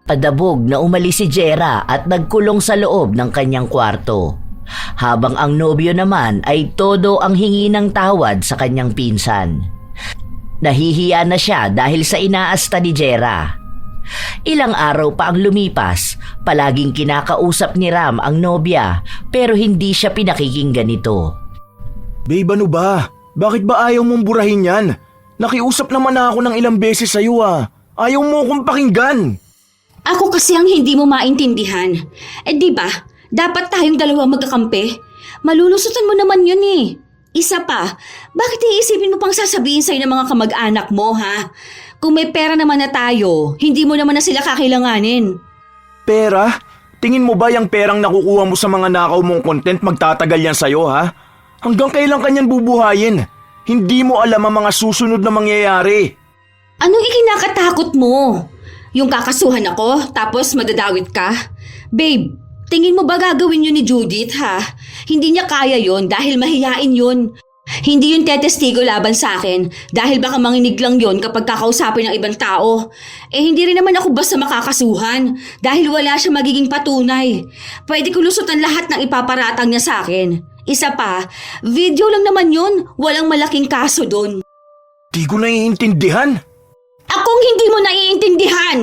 Padabog na umalis si Jera at nagkulong sa loob ng kanyang kwarto. Habang ang nobyo naman ay todo ang hingi ng tawad sa kanyang pinsan. Nahihiya na siya dahil sa inaasta ni Jera. Ilang araw pa ang lumipas, palaging kinakausap ni Ram ang nobya pero hindi siya pinakikinggan nito. Babe, ano ba? Bakit ba ayaw mong burahin yan? Nakiusap naman na ako ng ilang beses sa'yo ah. Ayaw mo akong pakinggan. Ako kasi ang hindi mo maintindihan. Eh di ba, dapat tayong dalawa magkakampi? Malulusutan mo naman yun eh. Isa pa, bakit iisipin mo pang sasabihin sa'yo ng mga kamag-anak mo ha? Kung may pera naman na tayo, hindi mo naman na sila kakailanganin. Pera? Tingin mo ba yung perang nakukuha mo sa mga nakaw mong content magtatagal yan sa'yo ha? Hanggang kailan kanyan bubuhayin? Hindi mo alam ang mga susunod na mangyayari. Anong ikinakatakot mo? Yung kakasuhan ako, tapos madadawit ka? Babe, tingin mo ba gagawin yun ni Judith ha? Hindi niya kaya yun dahil mahiyain yun. Hindi yun tetestigo laban sa akin dahil baka manginig lang yun kapag kakausapin ng ibang tao. Eh hindi rin naman ako basta makakasuhan dahil wala siya magiging patunay. Pwede ko lusutan lahat ng ipaparatang niya sa akin. Isa pa, video lang naman yun, walang malaking kaso dun. Di ko naiintindihan. Akong hindi mo naiintindihan!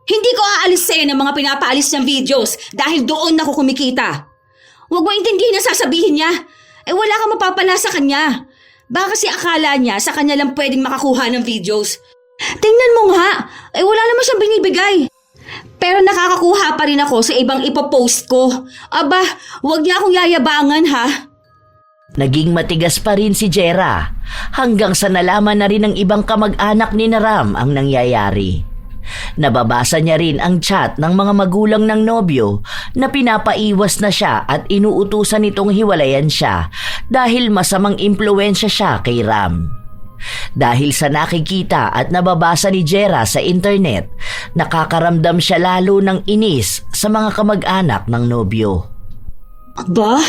Hindi ko aalis sa'yo ng mga pinapaalis niyang videos dahil doon ako kumikita. Huwag mo intindihin na sasabihin niya. Eh wala kang mapapala sa kanya. Baka kasi akala niya sa kanya lang pwedeng makakuha ng videos. Tingnan mo nga, eh wala naman siyang binibigay. Pero nakakakuha pa rin ako sa ibang ipopost ko. Aba, huwag niya akong yayabangan ha. Naging matigas pa rin si Jera hanggang sa nalaman na rin ng ibang kamag-anak ni Ram ang nangyayari. Nababasa niya rin ang chat ng mga magulang ng nobyo na pinapaiwas na siya at inuutusan nitong hiwalayan siya dahil masamang impluwensya siya kay Ram. Dahil sa nakikita at nababasa ni Jera sa internet, nakakaramdam siya lalo ng inis sa mga kamag-anak ng nobyo. Aba,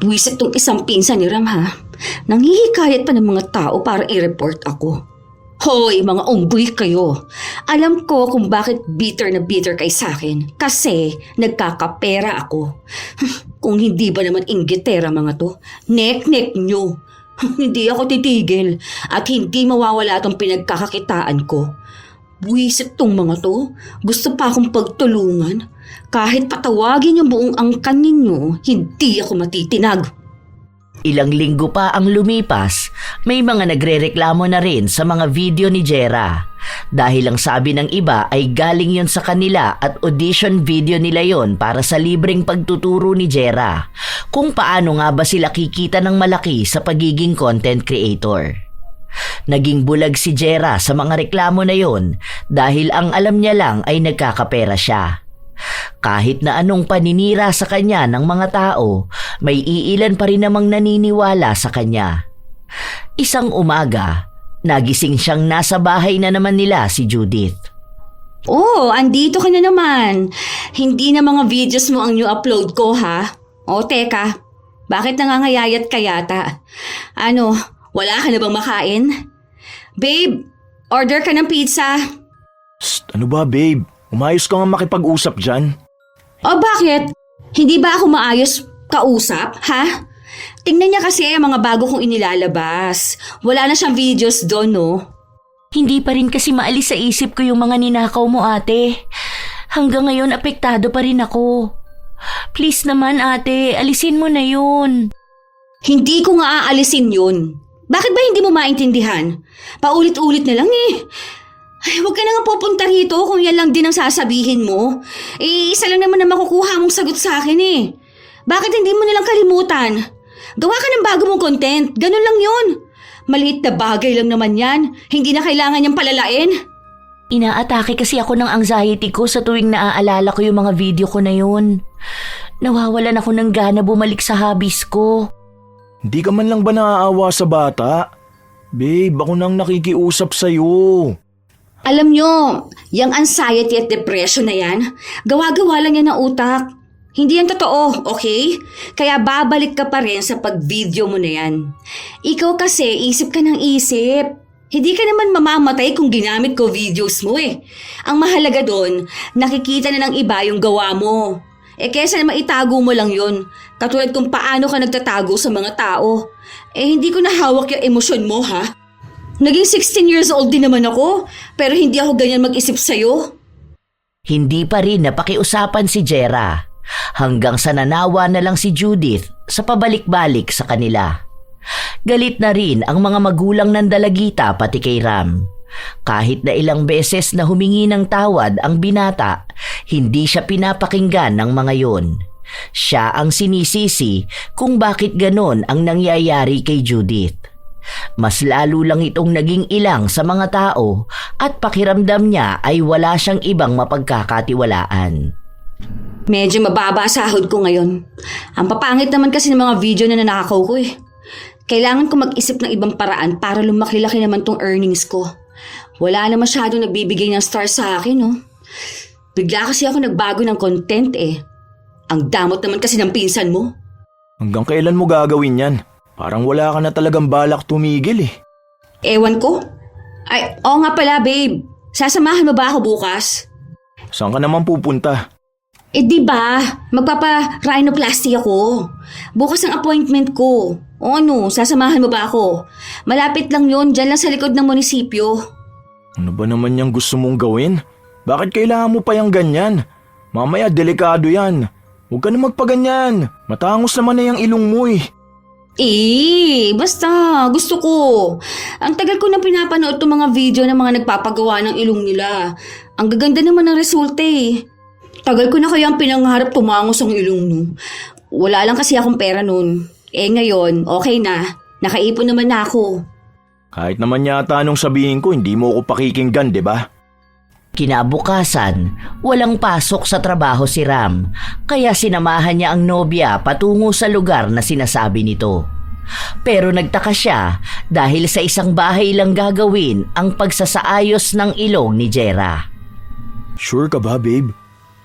buwisit tong isang pinsan ni Ram ha. Nanghihikayat pa ng mga tao para i-report ako. Hoy, mga unggoy kayo. Alam ko kung bakit bitter na bitter kay sa akin. Kasi nagkakapera ako. Kung hindi ba naman inggitera mga to, nek-nek nyo. Hindi ako titigil at hindi mawawala tong pinagkakakitaan ko. Buwisit tong mga to. Gusto pa akong pagtulungan. Kahit patawagin yung buong angkan ninyo, hindi ako matitinag. Ilang linggo pa ang lumipas, may mga nagrereklamo na rin sa mga video ni Jera. Dahil ang sabi ng iba ay galing yon sa kanila at audition video nila yon para sa libreng pagtuturo ni Jera kung paano nga ba sila kikita ng malaki sa pagiging content creator. Naging bulag si Jera sa mga reklamo na yon dahil ang alam niya lang ay nagkakapera siya. Kahit na anong paninira sa kanya ng mga tao, may iilan pa rin namang naniniwala sa kanya. Isang umaga, nagising siyang nasa bahay na naman nila si Judith. Oh, andito ka na naman. Hindi na mga videos mo ang new upload ko, ha? O, teka. Bakit nangangayayat ka yata? Ano, wala ka na bang makain? Babe, order ka ng pizza. Psst, ano ba babe? Umayos ka nga makipag-usap dyan. O bakit? Hindi ba ako maayos kausap, ha? Tingnan niya kasi ang mga bago kong inilalabas. Wala na siyang videos doon, no? Hindi pa rin kasi maalis sa isip ko yung mga ninakaw mo, ate. Hanggang ngayon apektado pa rin ako. Please naman, ate, alisin mo na yun. Hindi ko nga aalisin yun. Bakit ba hindi mo maintindihan? Paulit-ulit na lang eh. Ay, huwag ka na nga pupunta rito kung yan lang din ang sasabihin mo. Eh, isa lang naman na makukuha mong sagot sa akin eh. Bakit hindi mo nalang kalimutan? Gawa ka ng bago mong content. Ganun lang yun. Maliit na bagay lang naman yan. Hindi na kailangan niyang palalain. Inaatake kasi ako ng anxiety ko sa tuwing naaalala ko yung mga video ko na yun. Nawawalan ako ng gana bumalik sa hobbies ko. Hindi ka man lang ba naaawa sa bata? Babe, ako nang nakikiusap sa'yo. Alam nyo, yung anxiety at depression na yan, gawa-gawa lang yan ng utak. Hindi yan totoo, okay? Kaya babalik ka pa rin sa pag-video mo na yan. Ikaw kasi, isip ka ng isip. Hindi ka naman mamamatay kung ginamit ko videos mo eh. Ang mahalaga doon, nakikita na ng iba yung gawa mo. Eh kesa na maitago mo lang yun, katulad kung paano ka nagtatago sa mga tao. Eh hindi ko nahawak yung emosyon mo ha. Naging 16 years old din naman ako, pero hindi ako ganyan mag-isip sa'yo. Hindi pa rin napakiusapan si Jera hanggang sa nanawa na lang si Judith sa pabalik-balik sa kanila. Galit na rin ang mga magulang ng dalagita pati kay Ram. Kahit na ilang beses na humingi ng tawad ang binata, hindi siya pinapakinggan ng mga yon. Siya ang sinisisi kung bakit ganon ang nangyayari kay Judith. Mas lalo lang itong naging ilang sa mga tao at pakiramdam niya ay wala siyang ibang mapagkakatiwalaan. Medyo mababa sahod ko ngayon. Ang papangit naman kasi ng mga video na nanakaw ko eh. Kailangan ko mag-isip ng ibang paraan para lumaki-laki naman tong earnings ko. Wala na masyadong nagbibigay ng star sa akin, no? Bigla kasi ako nagbago ng content eh. Ang damot naman kasi ng pinsan mo. Hanggang kailan mo gagawin yan? Parang wala ka na talagang balak tumigil eh. Ewan ko. Ay, oo nga pala babe. Sasamahan mo ba ako bukas? Saan ka naman pupunta? Eh di ba, magpapa-rhinoplasty ako. Bukas ang appointment ko. O ano, sasamahan mo ba ako? Malapit lang yon, dyan lang sa likod ng munisipyo. Ano ba naman yung gusto mong gawin? Bakit kailangan mo pa yung ganyan? Mamaya delikado yan. Huwag ka na magpaganyan. Matangos naman na yung ilong mo eh. Basta, gusto ko. Ang tagal ko na pinapanood itong mga video ng mga nagpapagawa ng ilong nila. Ang gaganda naman ng resulta eh. Tagal ko na kayang pinangarap tumangos ang ilong no. Wala lang kasi akong pera nun. Eh ngayon, okay na. Nakaipon naman na ako. Kahit naman yata anong sabihin ko, hindi mo ako pakikinggan, di ba? Kinabukasan, walang pasok sa trabaho si Ram, kaya sinamahan niya ang nobya patungo sa lugar na sinasabi nito. Pero nagtaka siya dahil sa isang bahay lang gagawin ang pagsasaayos ng ilong ni Jera. Sure ka ba, babe?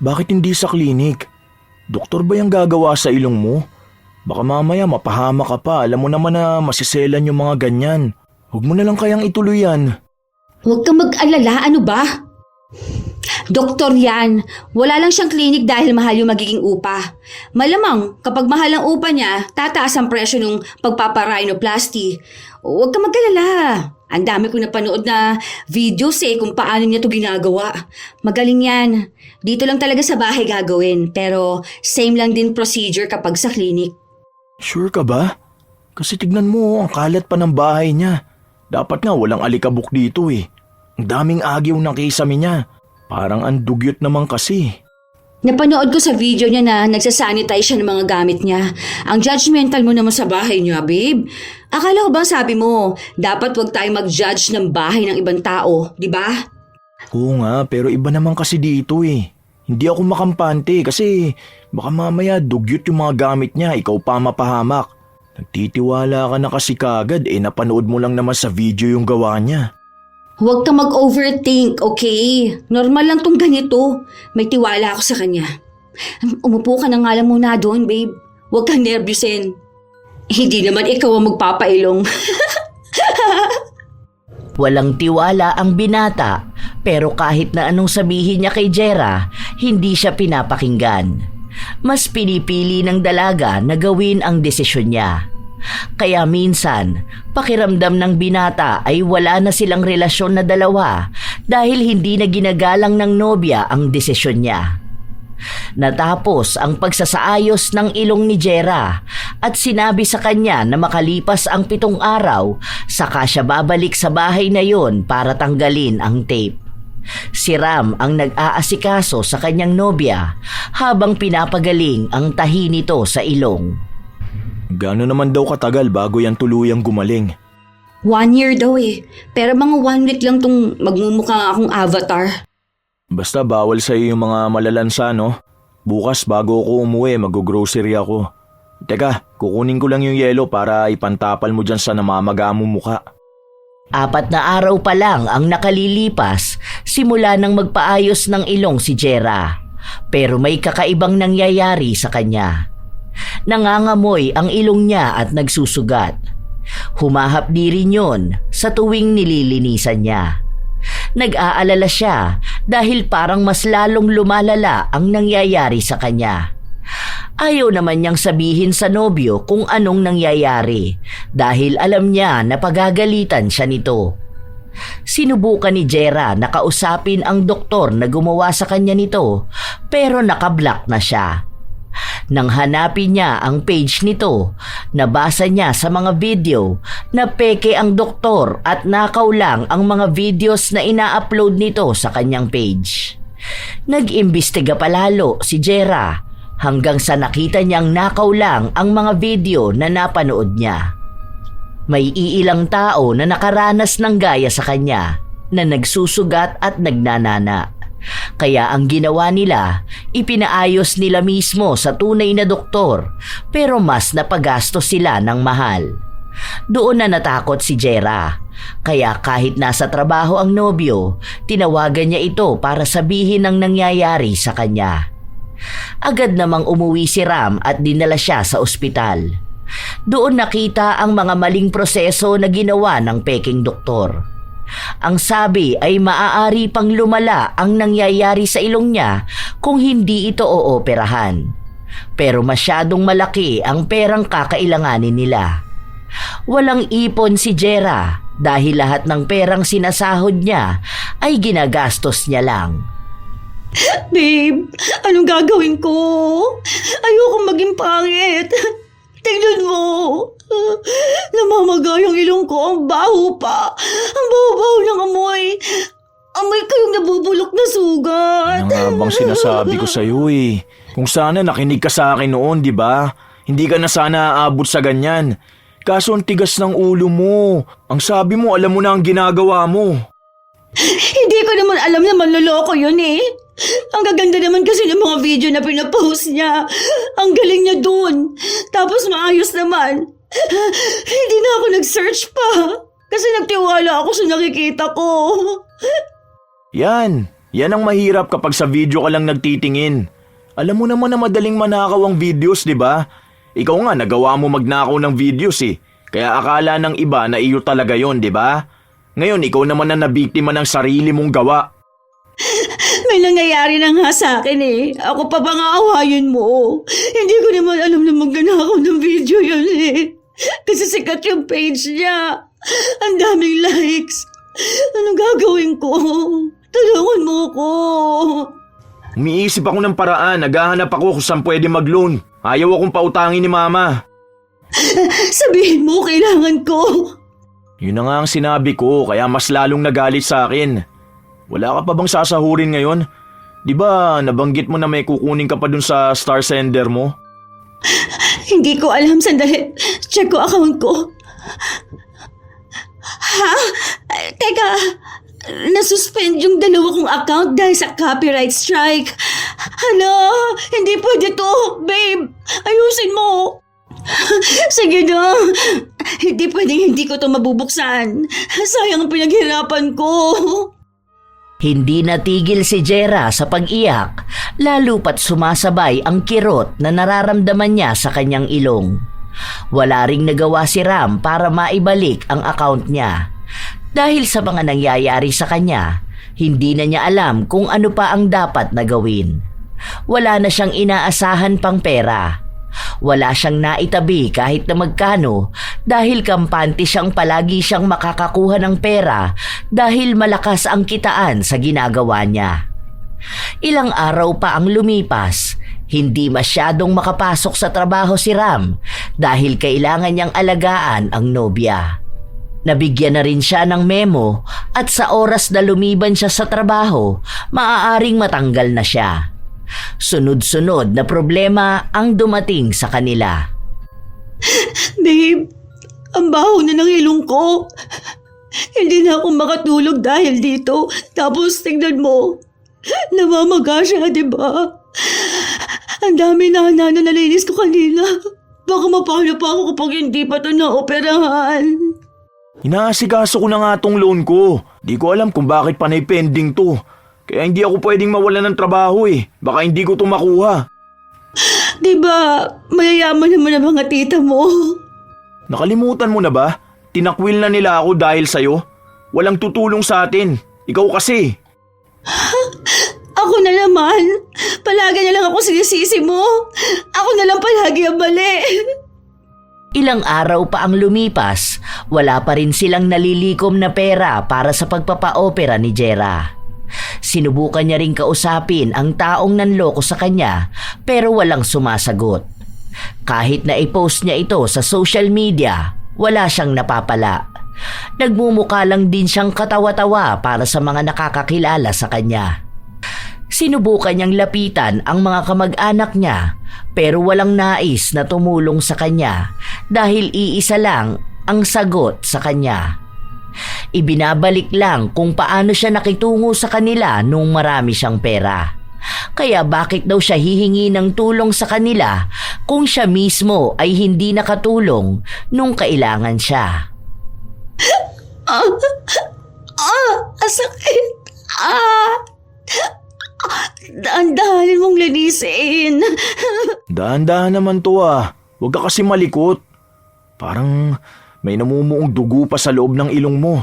Bakit hindi sa klinik? Doktor ba yung gagawa sa ilong mo? Baka mamaya mapahama ka pa. Alam mo naman na masiselan yung mga ganyan. Huwag mo na lang kayang ituloy yan. Huwag kang mag-alala, ano ba? Doktor yan. Wala lang siyang klinik dahil mahal yung magiging upa. Malamang kapag mahal ang upa niya, tataas ang presyo ng pagpaparhinoplasty. Huwag kang mag-alala. Ang dami ko napanood na videos kung paano niya to ginagawa. Magaling yan. Dito lang talaga sa bahay gagawin, pero same lang din procedure kapag sa klinik. Sure ka ba? Kasi tignan mo, ang kalat pa ng bahay niya. Dapat nga walang alikabok dito eh. Ang daming agyaw ng kisame niya. Parang ang dugyot naman kasi. Napanood ko sa video niya na nagsasanitize siya ng mga gamit niya. Ang judgmental mo naman sa bahay niya, babe. Akala ko ba sabi mo, dapat wag tayo mag-judge ng bahay ng ibang tao, di ba? Oo nga, pero iba naman kasi dito eh. Hindi ako makampante kasi baka mamaya dugyot yung mga gamit niya, ikaw pa mapahamak. Nagtitiwala ka na kasi kagad napanood mo lang naman sa video yung gawa niya. Huwag ka mag-overthink, okay? Normal lang tong ganito. May tiwala ako sa kanya. Umupo ka na nga lang muna doon, babe. Huwag kang nervyusin. Hindi naman ikaw ang magpapailong. Walang tiwala ang binata, pero kahit na anong sabihin niya kay Jera, hindi siya pinapakinggan. Mas pinipili ng dalaga na gawin ang desisyon niya. Kaya minsan, pakiramdam ng binata ay wala na silang relasyon na dalawa dahil hindi na ginagalang ng nobya ang desisyon niya. Natapos ang pagsasaayos ng ilong ni Jera at sinabi sa kanya na makalipas ang 7 araw, saka siya babalik sa bahay na yon para tanggalin ang tape. Si Ram ang nag-aasikaso sa kanyang nobya habang pinapagaling ang tahi nito sa ilong. Gano'n naman daw katagal bago yan tuluyang gumaling? 1 year daw eh. Pero mga 1 week lang tong magmumukha akong avatar. Basta bawal sa iyo yung mga malalansa, no? Bukas bago ako umuwi, mag-grocery ako. Teka, kukunin ko lang yung yelo para ipantapal mo dyan sa namamaga mo mukha. 4 na araw pa lang ang nakalilipas simula nang magpaayos ng ilong si Jera. Pero may kakaibang nangyayari sa kanya. Nangangamoy ang ilong niya at nagsusugat. Humahapdi rin yun sa tuwing nililinisan niya. Nag-aalala siya dahil parang mas lalong lumalala ang nangyayari sa kanya. Ayaw naman niyang sabihin sa nobyo kung anong nangyayari dahil alam niya na pagagalitan siya nito. Sinubukan ni Jera na kausapin ang doktor na gumawa sa kanya nito pero nakablock na siya. Nang hanapin niya ang page nito, nabasa niya sa mga video na peke ang doktor at nakaw lang ang mga videos na ina-upload nito sa kanyang page. Nag-imbestiga palalo si Jera hanggang sa nakita niyang nakaw lang ang mga video na napanood niya. May iilang tao na nakaranas ng gaya sa kanya na nagsusugat at nagnanana. Kaya ang ginawa nila, ipinaayos nila mismo sa tunay na doktor pero mas napagastos sila ng mahal. Doon na natakot si Jera. Kaya kahit nasa trabaho ang nobyo, tinawagan niya ito para sabihin ang nangyayari sa kanya. Agad namang umuwi si Ram at dinala siya sa ospital. Doon nakita ang mga maling proseso na ginawa ng peking doktor. Ang sabi ay maaari pang lumala ang nangyayari sa ilong niya kung hindi ito ooperahan. Pero masyadong malaki ang perang kakailanganin nila. Walang ipon si Jera dahil lahat ng perang sinasahod niya ay ginagastos niya lang. Babe, anong gagawin ko? Ayokong maging pangit. Tingnan mo. Namamaga yung ilong ko. Ang baho pa. Ang baho-baho ng amoy. Amoy kayong nabubulok na sugat. Ano nga bang sinasabi ko sa'yo eh? Kung sana nakinig ka sa akin noon, di ba? Hindi ka na sana aabot sa ganyan. Kaso ang tigas ng ulo mo. Ang sabi mo, alam mo na ang ginagawa mo. Hindi ko naman alam na manloloko yun eh. Ang gaganda naman kasi ng mga video na pinapost niya. Ang galing niya dun. Tapos maayos naman. Hindi na ako nag-search pa. Kasi nagtiwala ako sa nakikita ko. Yan ang mahirap kapag sa video ka lang nagtitingin. Alam mo naman na madaling manakaw ang videos, di ba? Ikaw nga, nagawa mo magnakaw ng videos eh. Kaya akala ng iba na iyo talaga yon, di ba? Ngayon, ikaw naman na nabiktima ng sarili mong gawa. May nangyayari na nga sa akin eh. Ako pa bang aawayin mo? Hindi ko naman alam na magnanakaw ng video yun eh. Kasi sikat yung page niya. Ang daming likes. Anong gagawin ko? Tulungan mo ko. Umiisip ako ng paraan, naghahanap ako kung saan pwede mag-loan. Ayaw akong pautangin ni Mama. Sabihin mo, kailangan ko. Yun na nga ang sinabi ko, kaya mas lalong nagalit sa akin. Wala ka pa bang sasahurin ngayon? Di ba nabanggit mo na may kukunin ka pa dun sa star sender mo? Hindi ko alam, sandali. Check ko account ko. Ha? Teka, nasuspend yung dalawa kong account dahil sa copyright strike. Hala, hindi pwede to, babe. Ayusin mo. Sige na. Hindi pwedeng hindi ko to mabubuksan. Sayang ang pinaghirapan ko. Hindi natigil si Jera sa pag-iyak, lalo pat sumasabay ang kirot na nararamdaman niya sa kanyang ilong. Wala ring nagawa si Ram para maibalik ang account niya. Dahil sa mga nangyayari sa kanya, hindi na niya alam kung ano pa ang dapat na gawin. Wala na siyang inaasahan pang pera. Wala siyang naitabi kahit na magkano dahil kampante siyang palagi siyang makakakuha ng pera dahil malakas ang kitaan sa ginagawa niya. Ilang araw pa ang lumipas, hindi masyadong makapasok sa trabaho si Ram dahil kailangan niyang alagaan ang nobya. Nabigyan na rin siya ng memo at sa oras na lumiban siya sa trabaho, maaaring matanggal na siya. Sunod-sunod na problema ang dumating sa kanila. Babe, ang baho na ng ilong ko. Hindi na ako makatulog dahil dito. Tapos tignan mo, namamaga siya, di ba? Ang dami na nalinis ko kanina. Baka mapano pa ako kapag hindi pa ito naoperahan. Inaasikaso ko na nga tong loan ko. Di ko alam kung bakit panay pending to. Kaya hindi ako pwedeng mawalan ng trabaho eh. Baka hindi ko to makuha. Diba, mayayaman naman ang mga tita mo. Nakalimutan mo na ba? Tinakwil na nila ako dahil sa'yo. Walang tutulong sa atin. Ikaw kasi. Ako na naman. Palagi na lang ako sinisisi mo. Ako na lang palagi ang mali. Ilang araw pa ang lumipas, wala pa rin silang nalilikom na pera para sa pagpapa-opera ni Jera. Sinubukan niya ring kausapin ang taong nanloko sa kanya pero walang sumasagot. Kahit na i-post niya ito sa social media, wala siyang napapala. Nagmumukha lang din siyang katawa-tawa para sa mga nakakakilala sa kanya. Sinubukan niyang lapitan ang mga kamag-anak niya pero walang nais na tumulong sa kanya dahil iisa lang ang sagot sa kanya. Ibinabalik lang kung paano siya nakitungo sa kanila nung marami siyang pera. Kaya bakit daw siya hihingi ng tulong sa kanila kung siya mismo ay hindi nakatulong nung kailangan siya? Sakit. Dahan-dahanin mong linisin. Dahan-dahan naman to ah. Huwag ka kasi malikot. Parang may namumuong dugo pa sa loob ng ilong mo.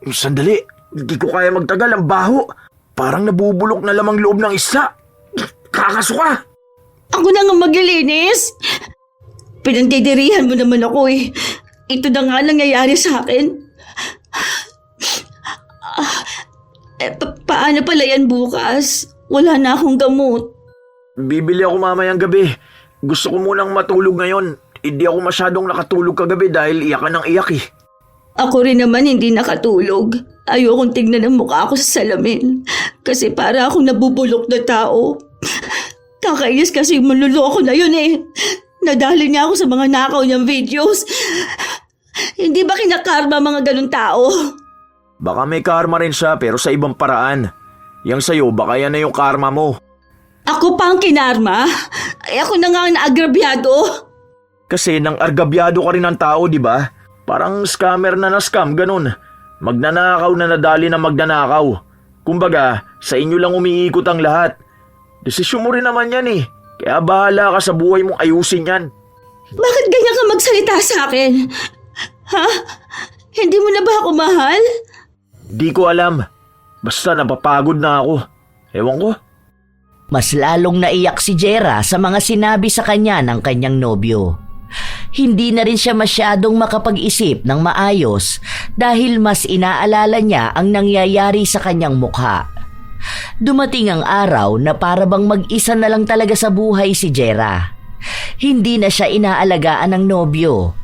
Sandali, hindi ko kaya magtagal, ang baho. Parang nabubulok na lamang loob ng isda. Kakasuka! Ako na nga maglilinis. Pinandidirihan mo naman ako eh. Ito na nga nangyayari sa akin. Paano pala yan bukas? Wala na akong gamot. Bibili ako mamayang gabi. Gusto ko munang matulog ngayon. Hindi ako masyadong nakatulog kagabi dahil iyak ka ng iyak eh. Ako rin naman hindi nakatulog. Ayokong tignan ang mukha ko sa salamin. Kasi para akong nabubulok na tao. Kakainis kasi manluloko na yun eh. Nadali niya ako sa mga nakaw niyang videos. Hindi ba kinakarma mga ganun tao? Baka may karma rin siya pero sa ibang paraan. Yang sa'yo, baka yan na yung karma mo. Ako pa ang kinarma? Ay ako na nga ang naagrabyado. Kasi nang argabyado ka rin ng tao, di ba? Parang scammer na na-scam, ganun. Magnanakaw na nadali na magnanakaw. Kumbaga, sa inyo lang umiikot ang lahat. Desisyon mo rin naman yan eh. Kaya bahala ka sa buhay mong ayusin yan. Bakit ganyan ka magsalita sa akin? Ha? Hindi mo na ba ako mahal? Di ko alam. Basta napapagod na ako. Ewan ko. Mas lalong naiyak si Jera sa mga sinabi sa kanya ng kanyang nobyo. Hindi na rin siya masyadong makapag-isip ng maayos dahil mas inaalala niya ang nangyayari sa kanyang mukha. Dumating ang araw na para bang mag-isa na lang talaga sa buhay si Jera. Hindi na siya inaalagaan ng nobyo.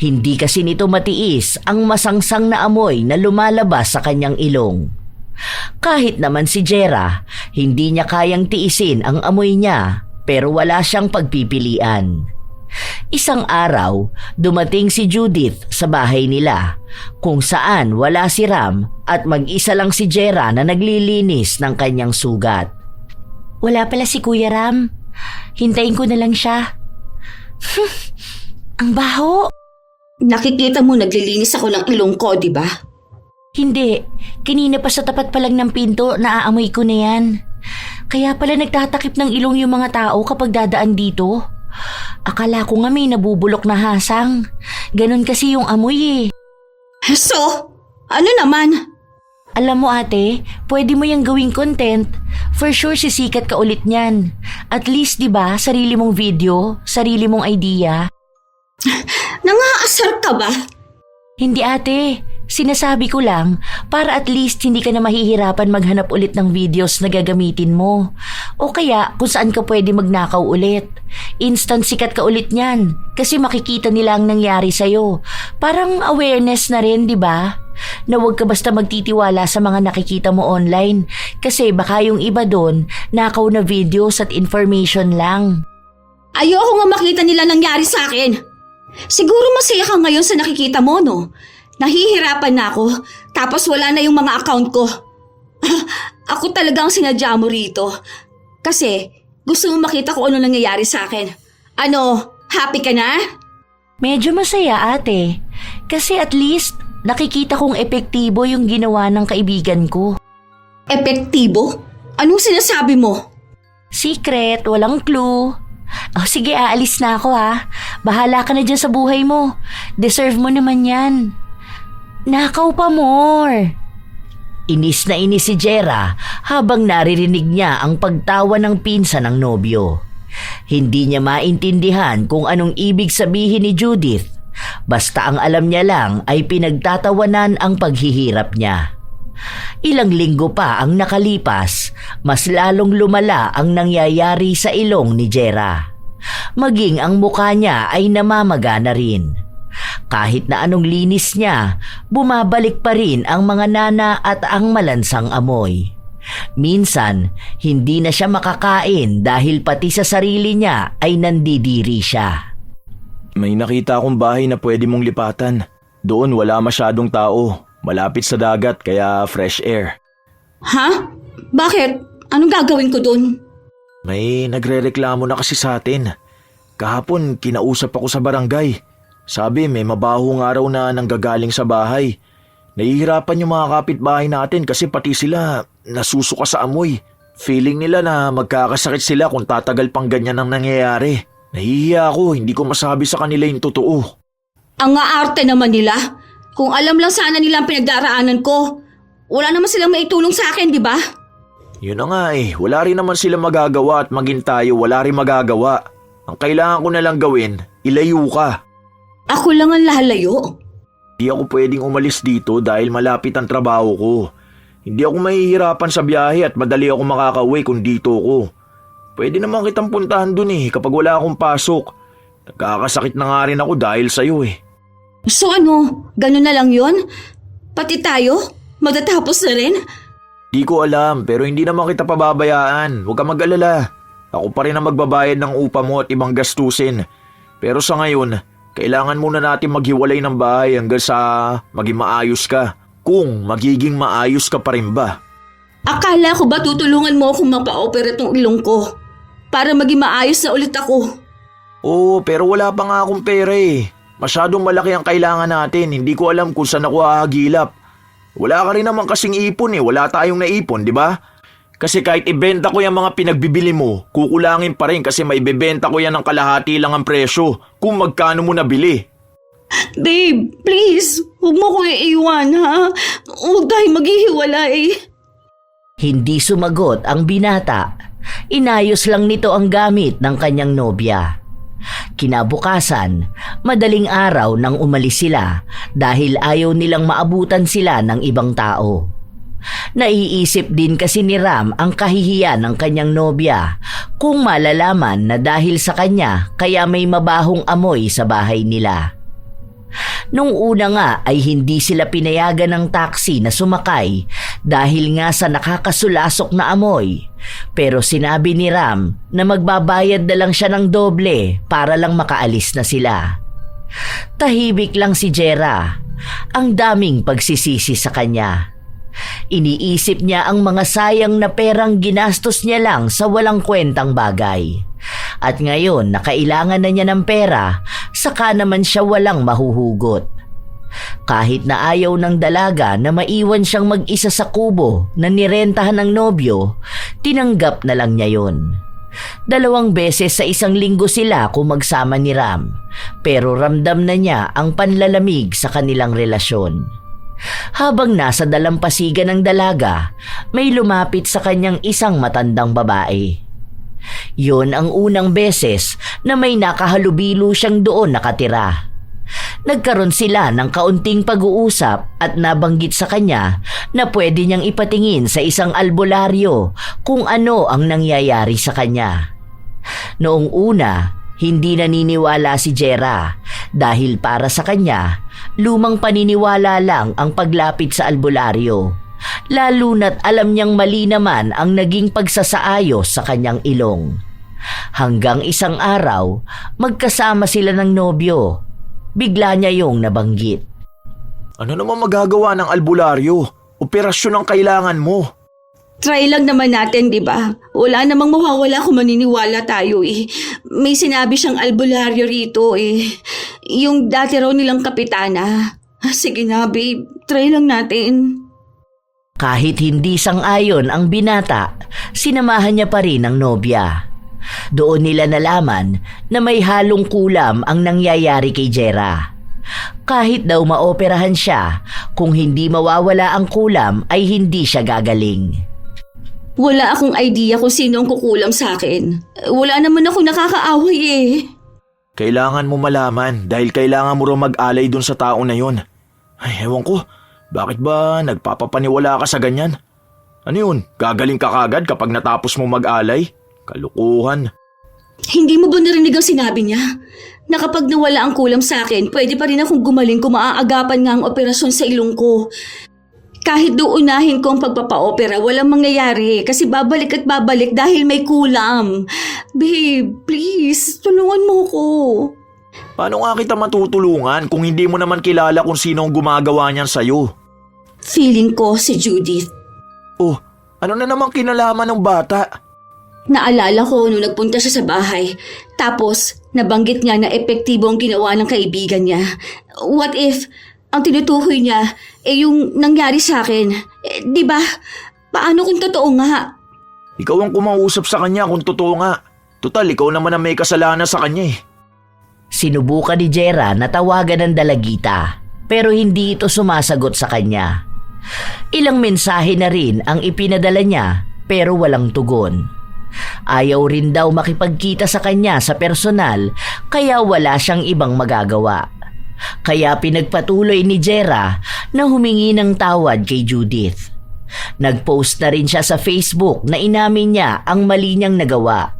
Hindi kasi nito matiis ang masangsang na amoy na lumalabas sa kanyang ilong. Kahit naman si Jera, hindi niya kayang tiisin ang amoy niya pero wala siyang pagpipilian. Isang araw, dumating si Judith sa bahay nila kung saan wala si Ram at mag-isa lang si Jera na naglilinis ng kanyang sugat. Wala pala si Kuya Ram. Hintayin ko na lang siya. Ang baho. Nakikita mo naglilinis ako ng ilong ko, di ba? Hindi. Kanina pa sa tapat pa lang ng pinto, naaamoy ko na yan. Kaya pala nagtatakip ng ilong yung mga tao kapag dadaan dito. Akala ko nga may nabubulok na hasang. Ganon kasi yung amoy eh. So, ano naman? Alam mo ate, pwede mo yung gawing content. For sure sisikat ka ulit niyan. At least 'di ba, sarili mong video, sarili mong idea. Nangaasar ka ba? Hindi ate, sinasabi ko lang para at least hindi ka na mahihirapan maghanap ulit ng videos na gagamitin mo. O kaya kung saan ka pwede magnakaw ulit. Instant sikat ka ulit niyan kasi makikita nila ang nangyari sa'yo. Parang awareness na rin, 'di ba? Na huwag ka basta magtitiwala sa mga nakikita mo online kasi baka yung iba doon nakaw na videos at information lang. Ayoko nga makita nila nangyari sa akin. Siguro masaya ka ngayon sa nakikita mo, no? Nahihirapan na ako, tapos wala na yung mga account ko. Ako talagang sinadya mo rito. Kasi gusto mo makita kung ano nangyayari sa akin. Ano, happy ka na? Medyo masaya ate, kasi at least nakikita kong epektibo yung ginawa ng kaibigan ko. Epektibo? Anong sinasabi mo? Secret, walang clue. Oh, sige, aalis na ako ha. Bahala ka na dyan sa buhay mo. Deserve mo naman yan. Nakaw pa more. Inis na inis si Jera habang naririnig niya ang pagtawa ng pinsan ng nobyo. Hindi niya maintindihan kung anong ibig sabihin ni Judith. Basta ang alam niya lang ay pinagtatawanan ang paghihirap niya. Ilang linggo pa ang nakalipas, mas lalong lumala ang nangyayari sa ilong ni Jera. Maging ang mukha niya ay namamaga na rin. Kahit na anong linis niya, bumabalik pa rin ang mga nana at ang malansang amoy. Minsan, hindi na siya makakain dahil pati sa sarili niya ay nandidiri siya. May nakita akong bahay na pwede mong lipatan. Doon wala masyadong tao. Malapit sa dagat kaya fresh air. Ha? Bakit? Anong gagawin ko dun? May nagrereklamo na kasi sa atin. Kahapon kinausap ako sa barangay. Sabi may mabaho nga raw na nanggagaling sa bahay. Nahihirapan yung mga kapitbahay natin kasi pati sila nasusuka sa amoy. Feeling nila na magkakasakit sila kung tatagal pang ganyan ang nangyayari. Nahihiya ako, hindi ko masabi sa kanila yung totoo. Ang aarte naman nila. Kung alam lang sana nila ang pinagdaraanan ko, wala naman silang maitulong sa akin, di ba? Yun na nga wala rin naman sila magagawa at maging tayo wala rin magagawa. Ang kailangan ko na lang gawin, ilayo ka. Ako lang ang lalayo. Hindi ako pwedeng umalis dito dahil malapit ang trabaho ko. Hindi ako mahihirapan sa biyahe at madali ako makakauwi kung dito ko. Pwede naman kitang puntahan dun kapag wala akong pasok. Nagkakasakit na nga rin ako dahil sa'yo So ano, ganun na lang yon? Pati tayo? Matatapos na rin? Di ko alam pero hindi naman kita pababayaan. Huwag ka mag-alala. Ako pa rin ang magbabayad ng upa mo at ibang gastusin. Pero sa ngayon, kailangan muna natin maghiwalay ng bahay hanggang sa maging maayos ka. Kung magiging maayos ka pa rin ba? Akala ko ba tutulungan mo akong mapa-operate ng ilong ko? Para maging maayos na ulit ako. Oo, pero wala pa nga akong pera Masyadong malaki ang kailangan natin. Hindi ko alam kung saan ako hahagilap. Wala ka rin naman kasing ipon Wala tayong naipon, di ba? Kasi kahit ibenta ko yung mga pinagbibili mo, kukulangin pa rin kasi maibebenta ko yan ng kalahati lang ang presyo kung magkano mo nabili. Babe, please, huwag mo ko iiwan, ha? Huwag tayo maghihiwalay. Hindi sumagot ang binata. Inayos lang nito ang gamit ng kanyang nobya. Kinabukasan, madaling araw nang umalis sila dahil ayaw nilang maabutan sila ng ibang tao. Naiisip din kasi ni Ram ang kahihiyan ng kanyang nobya kung malalaman na dahil sa kanya kaya may mabahong amoy sa bahay nila. Nung una nga ay hindi sila pinayagan ng taxi na sumakay dahil nga sa nakakasulasok na amoy. Pero sinabi ni Ram na magbabayad na lang siya ng doble para lang makaalis na sila. Tahimik lang si Jera. Ang daming pagsisisi sa kanya. Iniisip niya ang mga sayang na perang ginastos niya lang sa walang kwentang bagay. At ngayon na kailangan na niya ng pera, saka naman siya walang mahuhugot. Kahit na ayaw ng dalaga na maiwan siyang mag-isa sa kubo na nirentahan ng nobyo, tinanggap na lang niya yon. 2 beses sa isang linggo sila magsama ni Ram, pero ramdam na niya ang panlalamig sa kanilang relasyon. Habang nasa dalampasigan ng dalaga, may lumapit sa kanyang isang matandang babae. Yon ang unang beses na may nakahalubilo siyang doon nakatira. Nagkaroon sila ng kaunting pag-uusap at nabanggit sa kanya na pwede niyang ipatingin sa isang albularyo kung ano ang nangyayari sa kanya. Noong una, hindi naniniwala si Jera dahil para sa kanya, lumang paniniwala lang ang paglapit sa albularyo. Lalo na't alam niyang mali naman ang naging pagsasaayos sa kanyang ilong. Hanggang isang araw, magkasama sila ng nobyo. Bigla niya yung nabanggit. Ano naman magagawa ng albularyo? Operasyon ang kailangan mo. Try lang naman natin, di ba? Wala namang mawawala kung maniniwala tayo eh. May sinabi siyang albularyo rito eh. Yung dati raw nilang kapitana. Sige na, babe. Try lang natin. Kahit hindi sang-ayon ang binata, sinamahan niya pa rin ang nobya. Doon nila nalaman na may halong kulam ang nangyayari kay Jera. Kahit daw maoperahan siya, kung hindi mawawala ang kulam ay hindi siya gagaling. Wala akong idea kung sino ang kukulam sa akin. Wala naman akong nakakaaway eh. Kailangan mo malaman dahil kailangan mo rin mag-alay dun sa tao na yon. Ay, ewan ko. Bakit ba nagpapapaniwala ka sa ganyan? Ano yun? Gagaling ka kagad kapag natapos mo mag-alay? Kalukuhan. Hindi mo ba narinig ang sinabi niya? Na kapag nawala ang kulam sa akin, pwede pa rin akong gumaling kung maaagapan nga ang operasyon sa ilong ko. Kahit uunahin ko ang pagpapa-opera, walang mangyayari kasi babalik at babalik dahil may kulam. Babe, please, tulungan mo ko. Paano nga kita matutulungan kung hindi mo naman kilala kung sino ang gumagawa niyan sa'yo? Feeling ko si Judith. Oh, ano na naman kinalaman ng bata? Naalala ko nung nagpunta siya sa bahay. Tapos, nabanggit niya na epektibo ang ginawa ng kaibigan niya. What if ang tinutukoy niya yung nangyari sa akin? Di ba? Paano kung totoo nga? Ikaw ang kumausap sa kanya kung totoo nga. Total, ikaw naman ang may kasalanan sa kanya eh. Sinubukan ni Jera na tawagan ng dalagita, pero hindi ito sumasagot sa kanya. Ilang mensahe na rin ang ipinadala niya, pero walang tugon. Ayaw rin daw makipagkita sa kanya sa personal, kaya wala siyang ibang magagawa. Kaya pinagpatuloy ni Jera na humingi ng tawad kay Judith. Nagpost na rin siya sa Facebook na inamin niya ang mali niyang nagawa.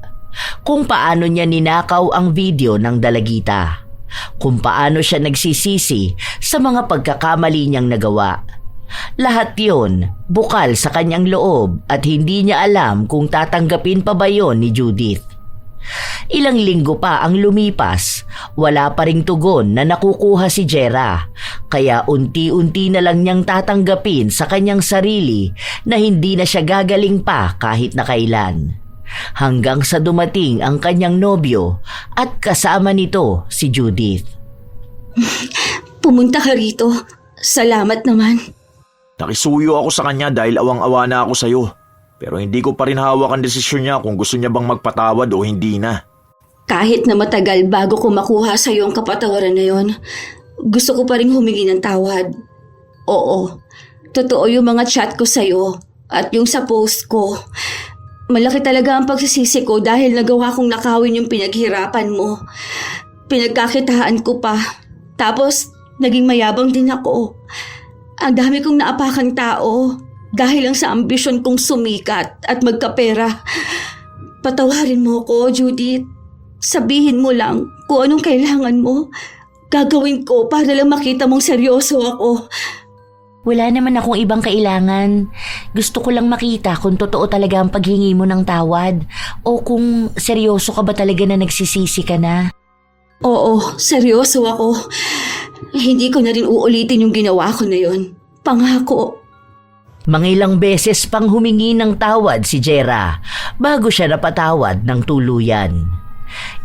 Kung paano niya ninakaw ang video ng dalagita. Kung paano siya nagsisisi sa mga pagkakamali niyang nagawa. Lahat yon bukal sa kanyang loob at hindi niya alam kung tatanggapin pa ba yon ni Judith. Ilang linggo pa ang lumipas, wala pa ring tugon na nakukuha si Jera, kaya unti-unti na lang niyang tatanggapin sa kanyang sarili na hindi na siya gagaling pa kahit na kailan. Hanggang sa dumating ang kanyang nobyo at kasama nito si Judith. Pumunta ka rito. Salamat naman. Nakisuyo ako sa kanya dahil awang-awa na ako sa'yo. Pero hindi ko pa rin hawak ang desisyon niya kung gusto niya bang magpatawad o hindi na. Kahit na matagal bago ko makuha sa iyo ang kapatawaran na yon, gusto ko pa rin humingi ng tawad. Oo, totoo yung mga chat ko sa iyo at yung sa post ko. Malaki talaga ang pagsisisi ko dahil nagawa kong nakawin yung pinaghirapan mo. Pinagkakitaan ko pa. Tapos, naging mayabang din ako. Ang dami kong naapakang tao dahil lang sa ambisyon kong sumikat at magkapera. Patawarin mo ko, Judith. Sabihin mo lang kung anong kailangan mo. Gagawin ko para lang makita mong seryoso ako. Wala naman akong ibang kailangan. Gusto ko lang makita kung totoo talaga ang paghingi mo ng tawad o kung seryoso ka ba talaga na nagsisisi ka na. Oo, seryoso ako. Hindi ko na rin uulitin yung ginawa ko na yun. Pangako. Mangilang beses pang humingi ng tawad si Jera bago siya napatawad ng tuluyan.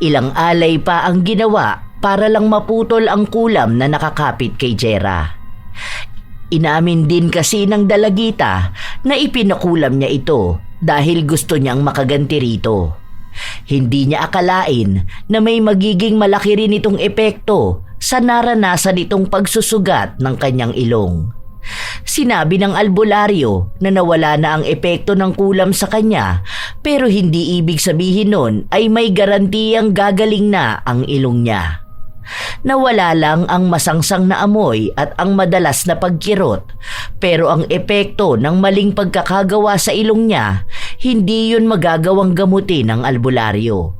Ilang alay pa ang ginawa para lang maputol ang kulam na nakakapit kay Jera. Inamin din kasi ng dalagita na ipinakulam niya ito dahil gusto niyang makaganti rito. Hindi niya akalain na may magiging malaki rin itong epekto sa naranasan itong pagsusugat ng kanyang ilong. Sinabi ng albularyo na nawala na ang epekto ng kulam sa kanya pero hindi ibig sabihin nun ay may garantiyang gagaling na ang ilong niya. Nawala lang ang masangsang na amoy at ang madalas na pagkirot pero ang epekto ng maling pagkakagawa sa ilong niya hindi yun magagawang gamutin ng albularyo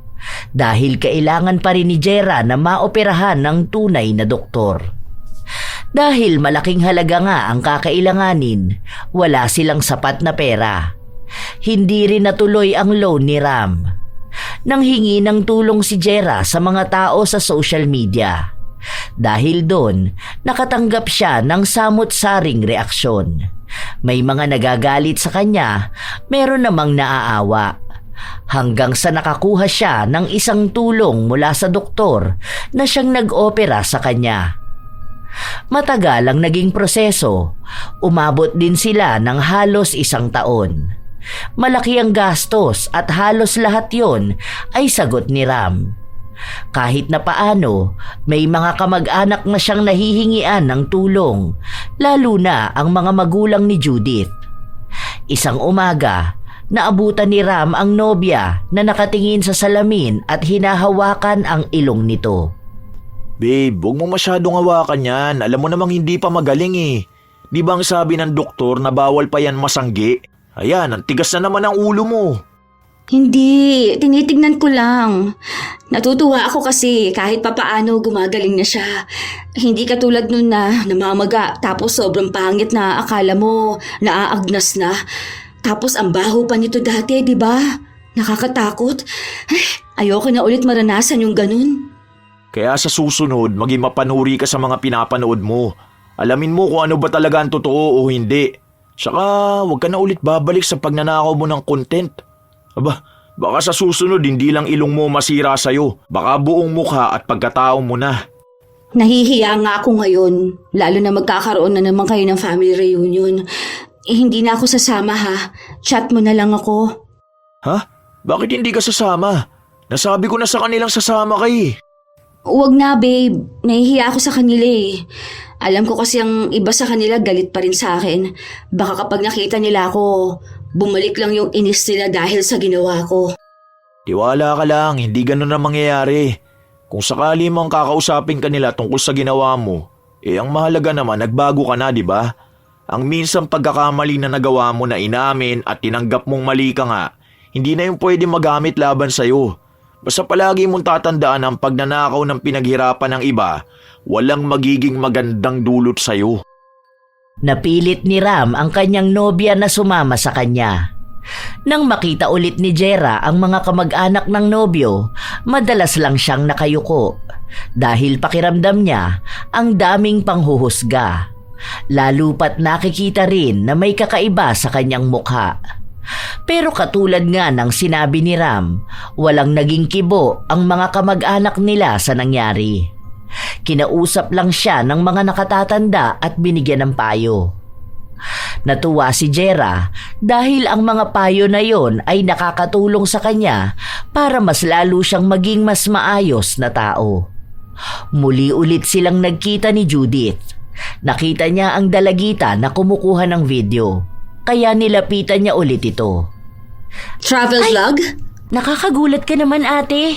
dahil kailangan pa rin ni Jera na maoperahan ng tunay na doktor. Dahil malaking halaga nga ang kakailanganin, wala silang sapat na pera. Hindi rin natuloy ang loan ni Ram. Nanghingi ng tulong si Jera sa mga tao sa social media. Dahil doon, nakatanggap siya ng samot-saring reaksyon. May mga nagagalit sa kanya, meron namang naaawa. Hanggang sa nakakuha siya ng isang tulong mula sa doktor na siyang nag-opera sa kanya. Matagal ang naging proseso. Umabot din sila ng halos 1 taon. Malaki ang gastos at halos lahat yon ay sagot ni Ram. Kahit na paano, may mga kamag-anak na siyang nahihingian ng tulong, lalo na ang mga magulang ni Judith. Isang umaga, naabutan ni Ram ang nobya na nakatingin sa salamin at hinahawakan ang ilong nito. Babe, huwag mo masyadong hawakan yan. Alam mo namang hindi pa magaling eh. Di ba ang sabi ng doktor na bawal pa yan masanggi? Ayan, ang tigas na naman ang ulo mo. Hindi, tinitignan ko lang. Natutuwa ako kasi kahit papaano gumagaling na siya. Hindi katulad nun na namamaga tapos sobrang pangit na akala mo naaagnas na. Tapos ang baho pa nito dati, di ba? Nakakatakot. Ay, ayoko na ulit maranasan yung ganun. Kaya sa susunod, maging mapanuri ka sa mga pinapanood mo. Alamin mo kung ano ba talaga ang totoo o hindi. Saka, huwag ka na ulit babalik sa pagnanakaw mo ng content. Aba, baka sa susunod hindi lang ilong mo masira sa'yo. Baka buong mukha at pagkatao mo na. Nahihiya nga ako ngayon, lalo na magkakaroon na naman kayo ng family reunion. Hindi na ako sasama ha. Chat mo na lang ako. Ha? Bakit hindi ka sasama? Nasabi ko na sa kanilang sasama ka eh. Huwag na babe, nahihiya ako sa kanila eh. Alam ko kasi ang iba sa kanila galit pa rin sa akin. Baka kapag nakita nila ako, bumalik lang yung inis nila dahil sa ginawa ko. Tiwala ka lang, hindi ganun na mangyayari. Kung sakali mong kakausapin ka nila tungkol sa ginawa mo, ang mahalaga naman nagbago ka na, di ba? Ang minsang pagkakamali na nagawa mo na inamin at tinanggap mong mali ka nga, hindi na yung pwede magamit laban sa'yo. Basta palagi mong tatandaan ang pagnanakaw ng pinaghirapan ng iba, walang magiging magandang dulot sa'yo. Napilit ni Ram ang kanyang nobya na sumama sa kanya. Nang makita ulit ni Jera ang mga kamag-anak ng nobyo, madalas lang siyang nakayuko dahil pakiramdam niya ang daming panghuhusga. Lalo pat nakikita rin na may kakaiba sa kanyang mukha. Pero katulad nga ng sinabi ni Ram, walang naging kibo ang mga kamag-anak nila sa nangyari. Kinausap lang siya ng mga nakatatanda at binigyan ng payo. Natuwa si Jera dahil ang mga payo na yon ay nakakatulong sa kanya para mas lalo siyang maging mas maayos na tao. Muli ulit silang nagkita ni Judith. Nakita niya ang dalagita na kumukuha ng video. Kaya nilapitan niya ulit ito. Travel vlog? Nakakagulat ka naman ate.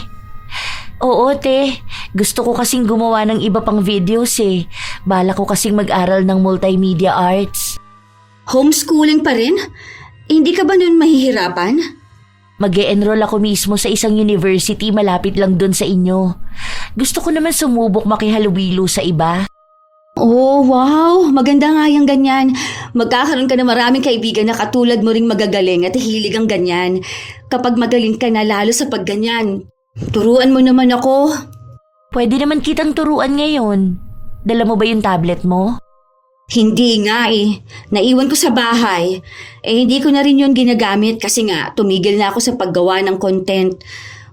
Oo te, gusto ko kasing gumawa ng iba pang videos eh. Bala ko kasing mag-aral ng multimedia arts. Homeschooling pa rin? Hindi ka ba nun mahihirapan? Mag-e-enroll ako mismo sa isang university malapit lang dun sa inyo. Gusto ko naman sumubok makihalubilo sa iba. Oh, wow! Maganda nga yung ganyan. Magkakaroon ka na maraming kaibigan na katulad mo ring magagaling at hilig ang ganyan. Kapag magaling ka na lalo sa pagganyan, turuan mo naman ako. Pwede naman kitang turuan ngayon. Dala mo ba yung tablet mo? Hindi nga eh. Naiwan ko sa bahay. Hindi ko na rin yun ginagamit kasi nga tumigil na ako sa paggawa ng content.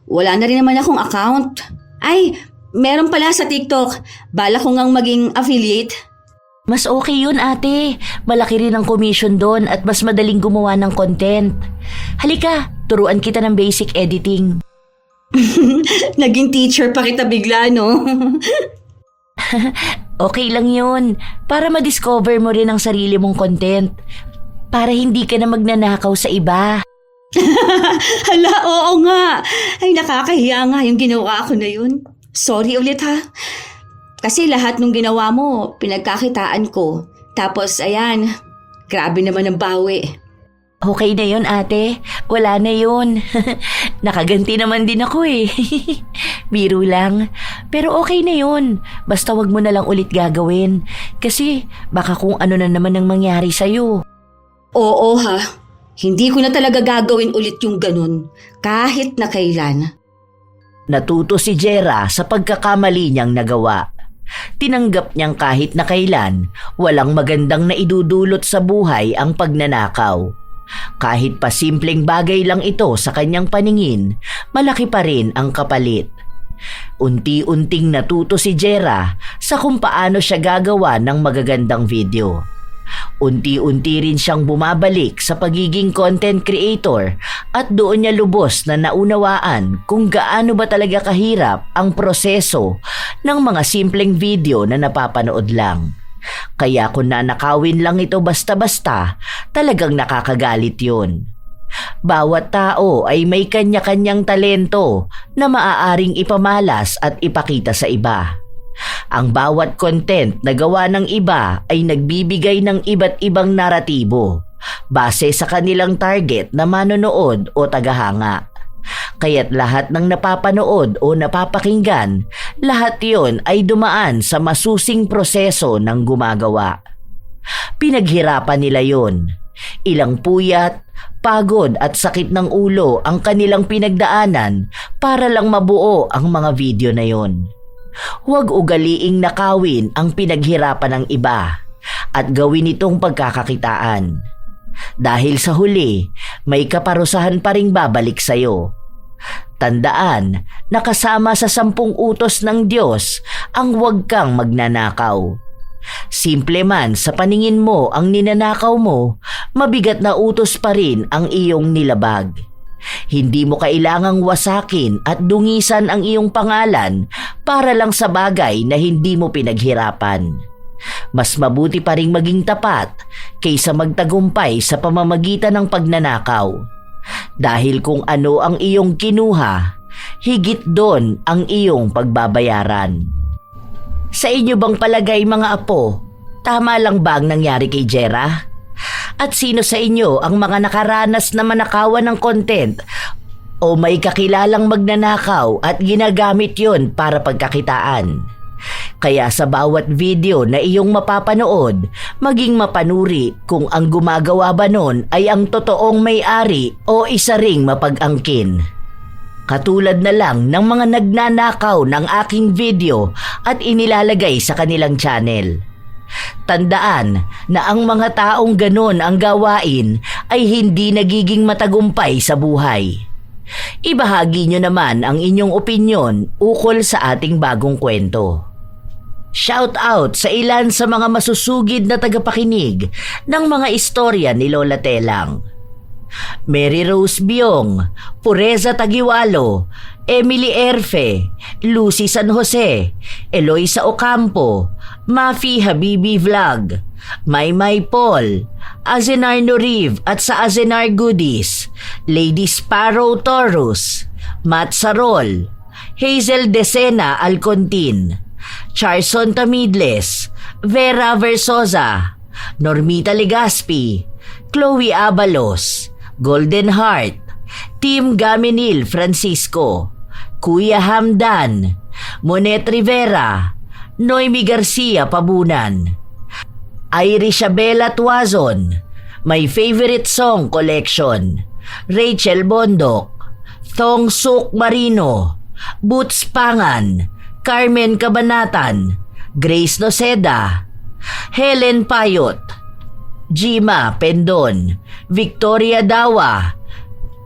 Wala na rin naman akong account. Ay, meron pala sa TikTok. Bala ko ngang maging affiliate. Mas okay yun, ate. Malaki rin ang commission doon at mas madaling gumawa ng content. Halika, turuan kita ng basic editing. Naging teacher pa kita bigla, no? Okay lang yun. Para ma-discover mo rin ang sarili mong content. Para hindi ka na magnanakaw sa iba. Hala, oo nga. Ay, nakakahiya nga yung ginawa ko na yun. Sorry ulit ha. Kasi lahat nung ginawa mo, pinagkakitaan ko. Tapos, ayan, grabe naman ang bawi. Okay na yun, ate. Wala na yun. Nakaganti naman din ako eh. Biro lang. Pero okay na yun. Basta wag mo na lang ulit gagawin. Kasi baka kung ano na naman ang mangyari sa'yo. Oo ha. Hindi ko na talaga gagawin ulit yung ganun. Kahit na kailan. Natuto si Jera sa pagkakamali niyang nagawa. Tinanggap niyang kahit na kailan, walang magandang naidudulot sa buhay ang pagnanakaw. Kahit pa simpleng bagay lang ito sa kanyang paningin, malaki pa rin ang kapalit. Unti-unting natuto si Jera sa kung paano siya gagawa ng magagandang video. Unti-unti rin siyang bumabalik sa pagiging content creator at doon niya lubos na naunawaan kung gaano ba talaga kahirap ang proseso ng mga simpleng video na napapanood lang. Kaya kung nanakawin lang ito basta-basta, talagang nakakagalit yun. Bawat tao ay may kanya-kanyang talento na maaaring ipamalas at ipakita sa iba. Ang bawat content na gawa ng iba ay nagbibigay ng iba't ibang naratibo base sa kanilang target na manonood o tagahanga. Kaya't lahat ng napapanood o napapakinggan, lahat yon ay dumaan sa masusing proseso ng gumagawa. Pinaghirapan nila yon. Ilang puyat, pagod at sakit ng ulo ang kanilang pinagdaanan para lang mabuo ang mga video na yon. Huwag ugaliing nakawin ang pinaghirapan ng iba at gawin itong pagkakakitaan. Dahil sa huli, may kaparusahan pa ring babalik sa'yo. Tandaan na kasama sa 10 utos ng Diyos ang huwag kang magnanakaw. Simple man sa paningin mo ang ninanakaw mo, mabigat na utos pa rin ang iyong nilabag. Hindi mo kailangang wasakin at dungisan ang iyong pangalan para lang sa bagay na hindi mo pinaghirapan. Mas mabuti pa ring maging tapat kaysa magtagumpay sa pamamagitan ng pagnanakaw. Dahil kung ano ang iyong kinuha, higit doon ang iyong pagbabayaran. Sa inyo bang palagay mga apo, tama lang ba ang nangyari kay Jera? At sino sa inyo ang mga nakaranas na manakawan ng content o may kakilalang magnanakaw at ginagamit yon para pagkakitaan? Kaya sa bawat video na iyong mapapanood, maging mapanuri kung ang gumagawa ba nun ay ang totoong may-ari o isa ring mapag-angkin. Katulad na lang ng mga nagnanakaw ng aking video at inilalagay sa kanilang channel. Tandaan na ang mga taong ganon ang gawain ay hindi nagiging matagumpay sa buhay. Ibahagi nyo naman ang inyong opinyon ukol sa ating bagong kwento. Shout out sa ilan sa mga masusugid na tagapakinig ng mga istorya ni Lola Telang. Mary Rose Biong, Pureza Tagiwalo, Emily Erfe, Lucy San Jose, Eloisa Ocampo, Mafi Habibi Vlog, Maymay Paul, Azenar Noriv at sa Azenar Goodies, Lady Sparrow Taurus, Matt Sarol, Hazel Decena Alcontin, Charson Tamidles, Vera Versosa, Normita Legaspi, Chloe Abalos, Golden Heart, Team Gaminil Francisco, Kuya Hamdan, Monet Rivera, Noemi Garcia Pabunan, Irisabela Tuazon, My Favorite Song Collection, Rachel Bondok, Thong Suk Marino, Boots Pangan, Carmen Cabanatan, Grace Noceda, Helen Payot, Jima Pendon, Victoria Dawa,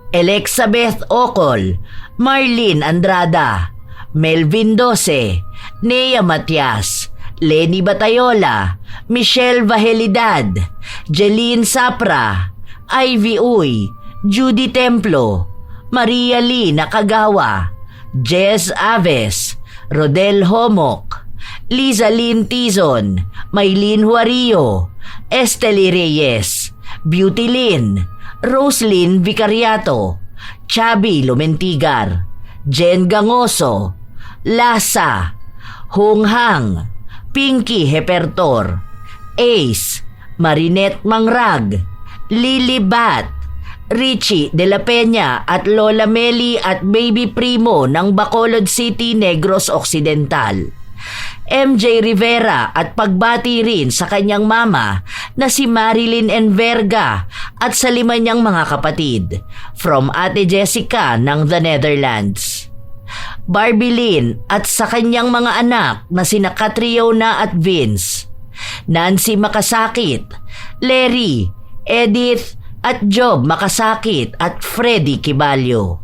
Elizabeth Ocol, Marlene Andrada, Melvin Dose, Nea Matias, Lenny Batayola, Michelle Vahelidad, Jeline Sapra, Ivy Uy, Judy Templo, Maria Lee Nakagawa, Jess Aves, Rodel Homok, Liza Lynn Tizon, Maylene Huario, Estely Reyes, Beauty Lynn, Roslyn Vicariato, Chabi Lumentigar, Jen Gangoso, Lasa, Honghang, Pinky Hepertor, Ace, Marinette Mangrag, Lily Bat, Richie De La Peña at Lola Meli at Baby Primo ng Bacolod City, Negros Occidental. MJ Rivera at pagbati rin sa kanyang mama na si Marilyn Enverga at sa 5 niyang mga kapatid from Ate Jessica ng The Netherlands. Barbie Lynn at sa kanyang mga anak na sina Catriona at Vince, Nancy Makasakit, Larry, Edith at Job Makasakit at Freddy Kibalyo.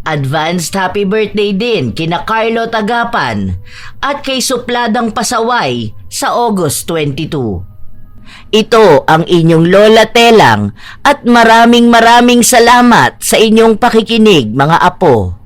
Advanced happy birthday din kina Carlo Tagapan at kay Supladang Pasaway sa August 22. Ito ang inyong Lola Telang at maraming salamat sa inyong pakikinig mga apo.